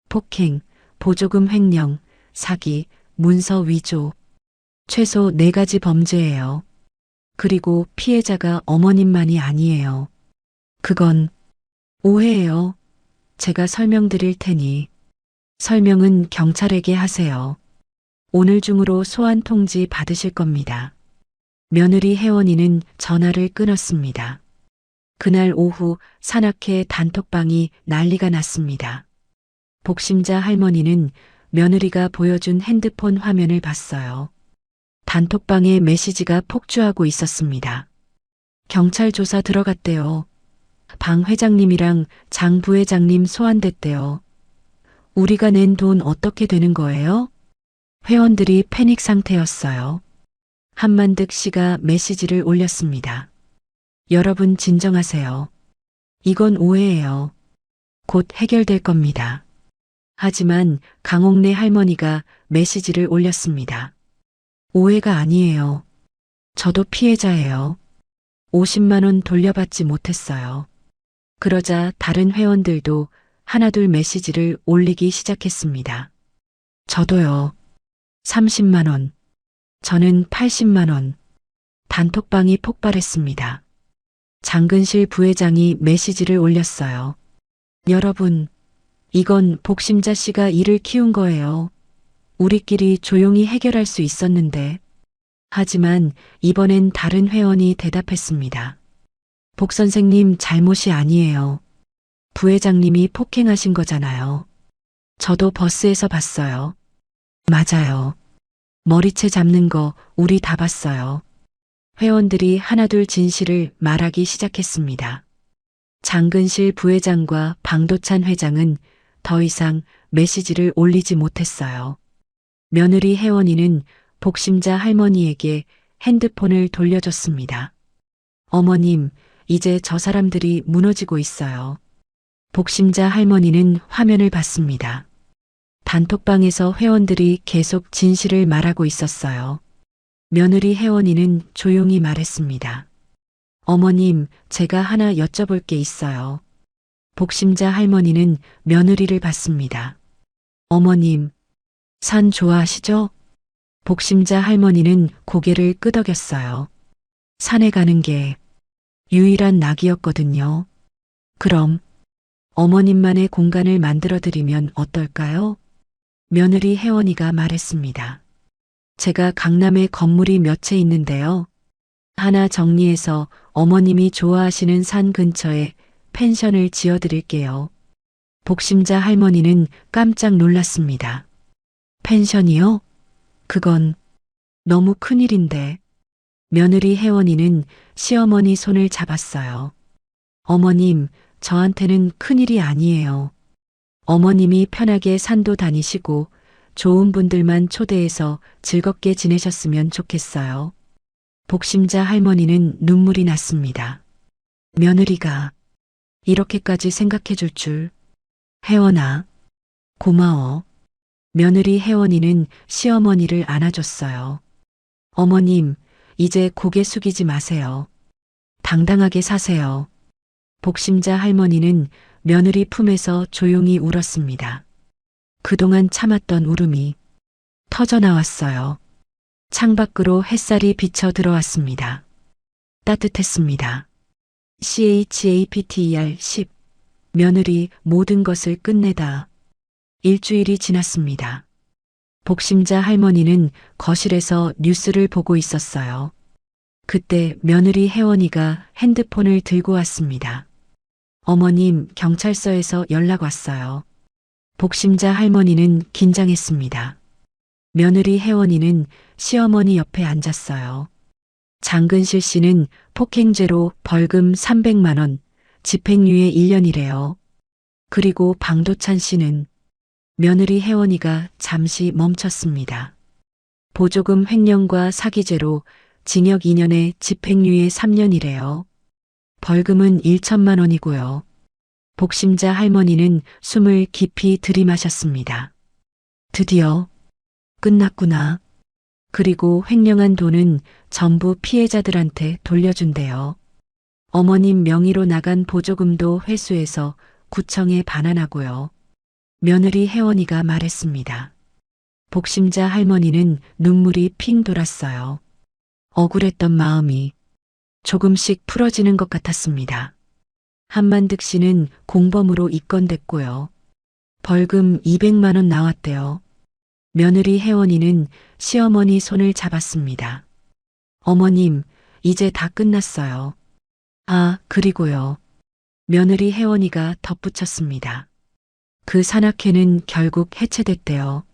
폭행, 보조금 횡령, 사기, 문서 위조. 최소 4가지 범죄예요. 그리고 피해자가 어머님만이 아니에요. 그건 오해예요. 제가 설명드릴 테니. 설명은 경찰에게 하세요. 오늘 중으로 소환 통지 받으실 겁니다. 며느리 혜원이는 전화를 끊었습니다. 그날 오후 산악회 단톡방이 난리가 났습니다. 복심자 할머니는 며느리가 보여준 핸드폰 화면을 봤어요. 단톡방에 메시지가 폭주하고 있었습니다. 경찰 조사 들어갔대요. 방 회장님이랑 장 부회장님 소환됐대요. 우리가 낸 돈 어떻게 되는 거예요? 회원들이 패닉 상태였어요. 한만득 씨가 메시지를 올렸습니다. 여러분 진정하세요. 이건 오해예요. 곧 해결될 겁니다. 하지만 강옥래 할머니가 메시지를 올렸습니다. 오해가 아니에요. 저도 피해자예요. 50만 원 돌려받지 못했어요. 그러자 다른 회원들도 하나둘 메시지를 올리기 시작했습니다. 저도요. 30만 원. 저는 80만 원. 단톡방이 폭발했습니다. 장근실 부회장이 메시지를 올렸어요. 여러분, 이건 복심자 씨가 이를 키운 거예요. 우리끼리 조용히 해결할 수 있었는데. 하지만 이번엔 다른 회원이 대답했습니다. 복 선생님 잘못이 아니에요. 부회장님이 폭행하신 거잖아요. 저도 버스에서 봤어요. 맞아요. 머리채 잡는 거 우리 다 봤어요. 회원들이 하나둘 진실을 말하기 시작했습니다. 장근실 부회장과 방도찬 회장은 더 이상 메시지를 올리지 못했어요. 며느리 혜원이는 복심자 할머니에게 핸드폰을 돌려줬습니다. 어머님, 이제 저 사람들이 무너지고 있어요. 복심자 할머니는 화면을 봤습니다. 단톡방에서 회원들이 계속 진실을 말하고 있었어요. 며느리 혜원이는 조용히 말했습니다. 어머님, 제가 하나 여쭤볼 게 있어요. 복심자 할머니는 며느리를 봤습니다. 어머님, 산 좋아하시죠? 복심자 할머니는 고개를 끄덕였어요. 산에 가는 게 유일한 낙이었거든요. 그럼 어머님만의 공간을 만들어드리면 어떨까요? 며느리 혜원이가 말했습니다. 제가 강남에 건물이 몇 채 있는데요. 하나 정리해서 어머님이 좋아하시는 산 근처에 펜션을 지어드릴게요. 복심자 할머니는 깜짝 놀랐습니다. 펜션이요? 그건 너무 큰일인데. 며느리 혜원이는 시어머니 손을 잡았어요. 어머님, 저한테는 큰일이 아니에요. 어머님이 편하게 산도 다니시고 좋은 분들만 초대해서 즐겁게 지내셨으면 좋겠어요. 복심자 할머니는 눈물이 났습니다. 며느리가 이렇게까지 생각해 줄 줄. 혜원아, 고마워. 며느리 혜원이는 시어머니를 안아줬어요. 어머님, 이제 고개 숙이지 마세요. 당당하게 사세요. 복심자 할머니는 며느리 품에서 조용히 울었습니다. 그동안 참았던 울음이 터져 나왔어요. 창밖으로 햇살이 비쳐 들어왔습니다. 따뜻했습니다. CHAPTER 10. 며느리 모든 것을 끝내다. 일주일이 지났습니다. 복심자 할머니는 거실에서 뉴스를 보고 있었어요. 그때 며느리 혜원이가 핸드폰을 들고 왔습니다. 어머님, 경찰서에서 연락 왔어요. 복심자 할머니는 긴장했습니다. 며느리 혜원이는 시어머니 옆에 앉았어요. 장근실 씨는 폭행죄로 벌금 300만 원, 집행유예 1년이래요. 그리고 방도찬 씨는 며느리 혜원이가 잠시 멈췄습니다. 보조금 횡령과 사기죄로 징역 2년에 집행유예 3년이래요. 벌금은 1천만 원이고요. 복심자 할머니는 숨을 깊이 들이마셨습니다. 드디어 끝났구나. 그리고 횡령한 돈은 전부 피해자들한테 돌려준대요. 어머님 명의로 나간 보조금도 회수해서 구청에 반환하고요. 며느리 혜원이가 말했습니다. 복심자 할머니는 눈물이 핑 돌았어요. 억울했던 마음이 조금씩 풀어지는 것 같았습니다. 한만득 씨는 공범으로 입건됐고요. 벌금 200만 원 나왔대요. 며느리 혜원이는 시어머니 손을 잡았습니다. 어머님, 이제 다 끝났어요. 아, 그리고요. 며느리 혜원이가 덧붙였습니다. 그 산악회는 결국 해체됐대요.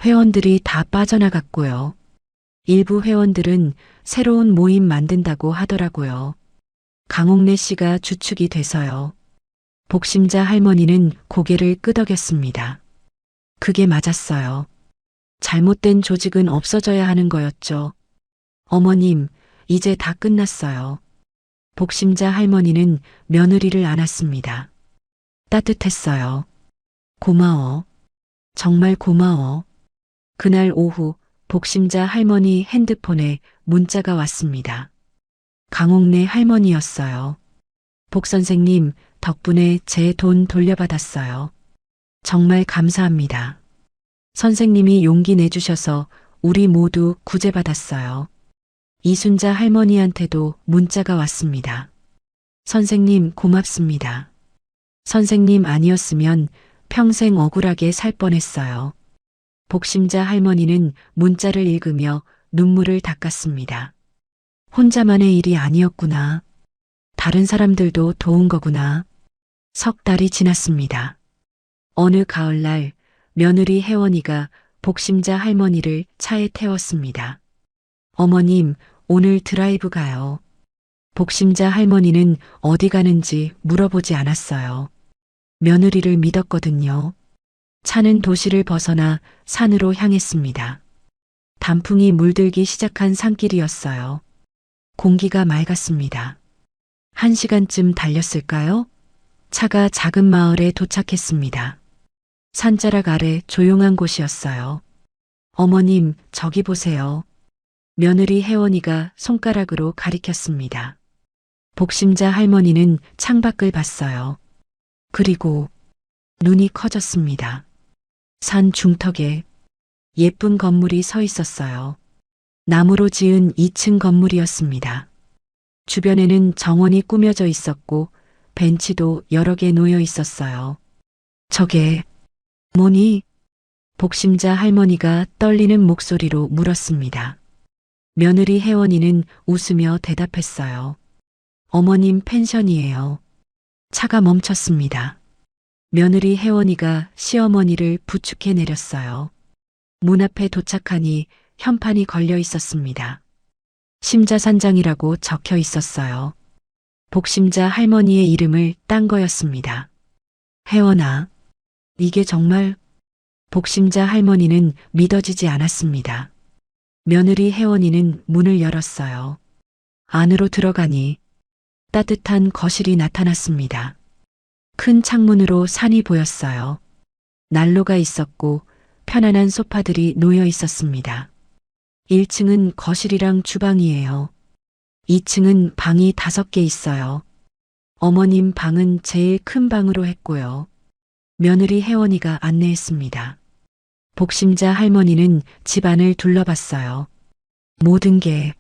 회원들이 다 빠져나갔고요. 일부 회원들은 새로운 모임 만든다고 하더라고요. 강옥래 씨가 주축이 돼서요. 복심자 할머니는 고개를 끄덕였습니다. 그게 맞았어요. 잘못된 조직은 없어져야 하는 거였죠. 어머님, 이제 다 끝났어요. 복심자 할머니는 며느리를 안았습니다. 따뜻했어요. 고마워. 정말 고마워. 그날 오후 복심자 할머니 핸드폰에 문자가 왔습니다. 강옥래 할머니였어요. 복 선생님, 덕분에 제 돈 돌려받았어요. 정말 감사합니다. 선생님이 용기 내주셔서 우리 모두 구제받았어요. 이순자 할머니한테도 문자가 왔습니다. 선생님 고맙습니다. 선생님 아니었으면 평생 억울하게 살 뻔했어요. 복심자 할머니는 문자를 읽으며 눈물을 닦았습니다. 혼자만의 일이 아니었구나. 다른 사람들도 도운 거구나. 석 달이 지났습니다. 어느 가을날 며느리 혜원이가 복심자 할머니를 차에 태웠습니다. 어머님, 오늘 드라이브 가요. 복심자 할머니는 어디 가는지 물어보지 않았어요. 며느리를 믿었거든요. 차는 도시를 벗어나 산으로 향했습니다. 단풍이 물들기 시작한 산길이었어요. 공기가 맑았습니다. 1시간쯤 달렸을까요? 차가 작은 마을에 도착했습니다. 산자락 아래 조용한 곳이었어요. 어머님, 저기 보세요. 며느리 혜원이가 손가락으로 가리켰습니다. 복심자 할머니는 창밖을 봤어요. 그리고 눈이 커졌습니다. 산 중턱에 예쁜 건물이 서 있었어요. 나무로 지은 2층 건물이었습니다. 주변에는 정원이 꾸며져 있었고 벤치도 여러 개 놓여 있었어요. 저게 뭐니? 복심자 할머니가 떨리는 목소리로 물었습니다. 며느리 혜원이는 웃으며 대답했어요. 어머님 펜션이에요. 차가 멈췄습니다. 며느리 혜원이가 시어머니를 부축해 내렸어요. 문 앞에 도착하니 현판이 걸려 있었습니다. 심자산장이라고 적혀 있었어요. 복심자 할머니의 이름을 딴 거였습니다. 혜원아, 이게 정말? 복심자 할머니는 믿어지지 않았습니다. 며느리 혜원이는 문을 열었어요. 안으로 들어가니 따뜻한 거실이 나타났습니다. 큰 창문으로 산이 보였어요. 난로가 있었고 편안한 소파들이 놓여 있었습니다. 1층은 거실이랑 주방이에요. 2층은 방이 5개 있어요. 어머님 방은 제일 큰 방으로 했고요. 며느리 혜원이가 안내했습니다. 복심자 할머니는 집안을 둘러봤어요. 모든 게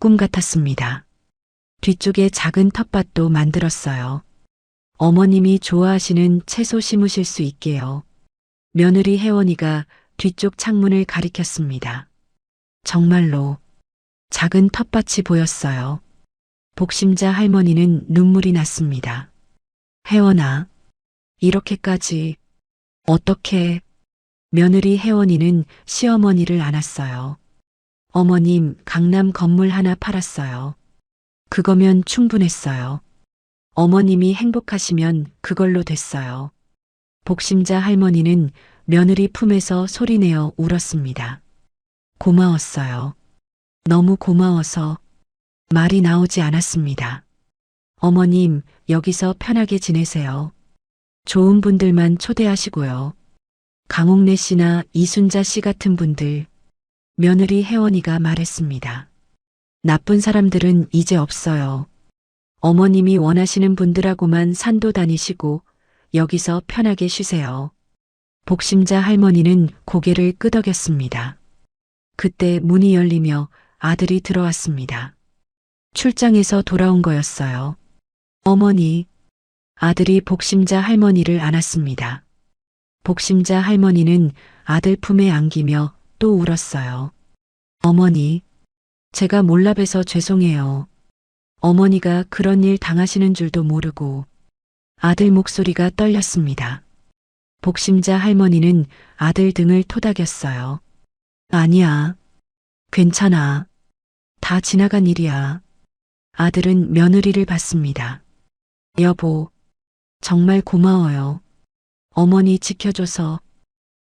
꿈 같았습니다. 뒤쪽에 작은 텃밭도 만들었어요. 어머님이 좋아하시는 채소 심으실 수 있게요. 며느리 혜원이가 뒤쪽 창문을 가리켰습니다. 정말로 작은 텃밭이 보였어요. 복심자 할머니는 눈물이 났습니다. 혜원아, 이렇게까지 어떻게? 며느리 혜원이는 시어머니를 안았어요. 어머님, 강남 건물 하나 팔았어요. 그거면 충분했어요. 어머님이 행복하시면 그걸로 됐어요. 복심자 할머니는 며느리 품에서 소리내어 울었습니다. 고마웠어요. 너무 고마워서 말이 나오지 않았습니다. 어머님, 여기서 편하게 지내세요. 좋은 분들만 초대하시고요. 강옥래 씨나 이순자 씨 같은 분들, 며느리 혜원이가 말했습니다. 나쁜 사람들은 이제 없어요. 어머님이 원하시는 분들하고만 산도 다니시고 여기서 편하게 쉬세요. 복심자 할머니는 고개를 끄덕였습니다. 그때 문이 열리며 아들이 들어왔습니다. 출장에서 돌아온 거였어요. 어머니, 아들이 복심자 할머니를 안았습니다. 복심자 할머니는 아들 품에 안기며 또 울었어요. 어머니, 제가 몰라봬서 죄송해요. 어머니가 그런 일 당하시는 줄도 모르고. 아들 목소리가 떨렸습니다. 복심자 할머니는 아들 등을 토닥였어요. 아니야. 괜찮아. 다 지나간 일이야. 아들은 며느리를 봤습니다. 여보, 정말 고마워요. 어머니 지켜줘서.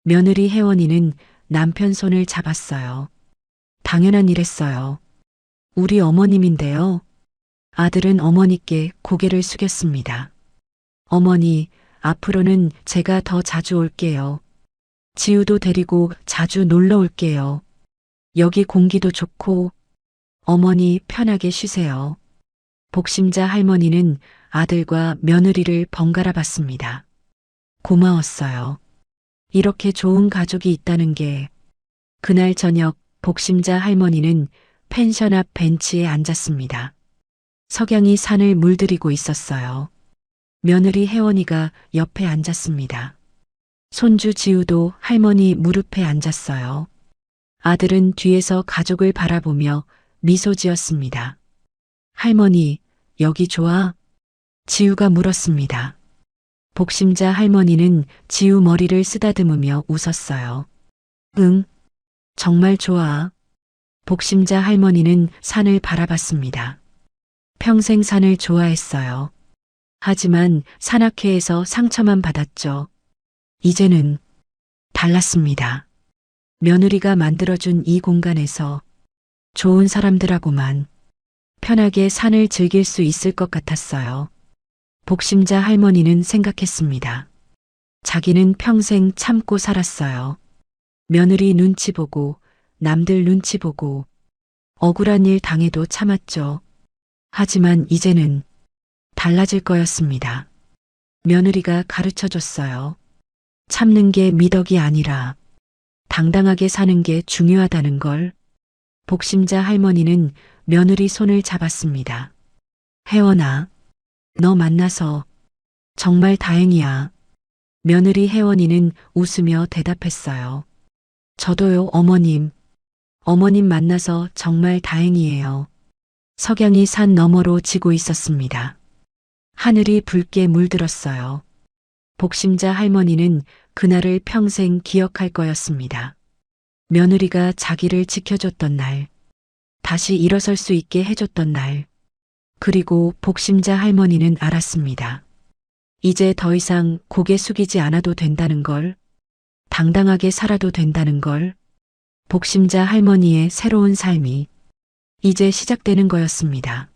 며느리 혜원이는 남편 손을 잡았어요. 당연한 일했어요. 우리 어머님인데요. 아들은 어머니께 고개를 숙였습니다. 어머니, 앞으로는 제가 더 자주 올게요. 지우도 데리고 자주 놀러 올게요. 여기 공기도 좋고. 어머니 편하게 쉬세요. 복심자 할머니는 아들과 며느리를 번갈아 봤습니다. 고마웠어요. 이렇게 좋은 가족이 있다는 게. 그날 저녁 복심자 할머니는 펜션 앞 벤치에 앉았습니다. 석양이 산을 물들이고 있었어요. 며느리 혜원이가 옆에 앉았습니다. 손주 지우도 할머니 무릎에 앉았어요. 아들은 뒤에서 가족을 바라보며 미소 지었습니다. 할머니, 여기 좋아? 지우가 물었습니다. 복심자 할머니는 지우 머리를 쓰다듬으며 웃었어요. 응, 정말 좋아. 복심자 할머니는 산을 바라봤습니다. 평생 산을 좋아했어요. 하지만 산악회에서 상처만 받았죠. 이제는 달랐습니다. 며느리가 만들어준 이 공간에서 좋은 사람들하고만 편하게 산을 즐길 수 있을 것 같았어요. 복심자 할머니는 생각했습니다. 자기는 평생 참고 살았어요. 며느리 눈치 보고, 남들 눈치 보고, 억울한 일 당해도 참았죠. 하지만 이제는 달라질 거였습니다. 며느리가 가르쳐 줬어요. 참는 게 미덕이 아니라 당당하게 사는 게 중요하다는 걸. 복심자 할머니는 며느리 손을 잡았습니다. 혜원아, 너 만나서 정말 다행이야. 며느리 혜원이는 웃으며 대답했어요. 저도요, 어머님. 어머님 만나서 정말 다행이에요. 석양이 산 너머로 지고 있었습니다. 하늘이 붉게 물들었어요. 복심자 할머니는 그날을 평생 기억할 거였습니다. 며느리가 자기를 지켜줬던 날, 다시 일어설 수 있게 해줬던 날, 그리고 복심자 할머니는 알았습니다. 이제 더 이상 고개 숙이지 않아도 된다는 걸, 당당하게 살아도 된다는 걸. 복심자 할머니의 새로운 삶이 이제 시작되는 거였습니다.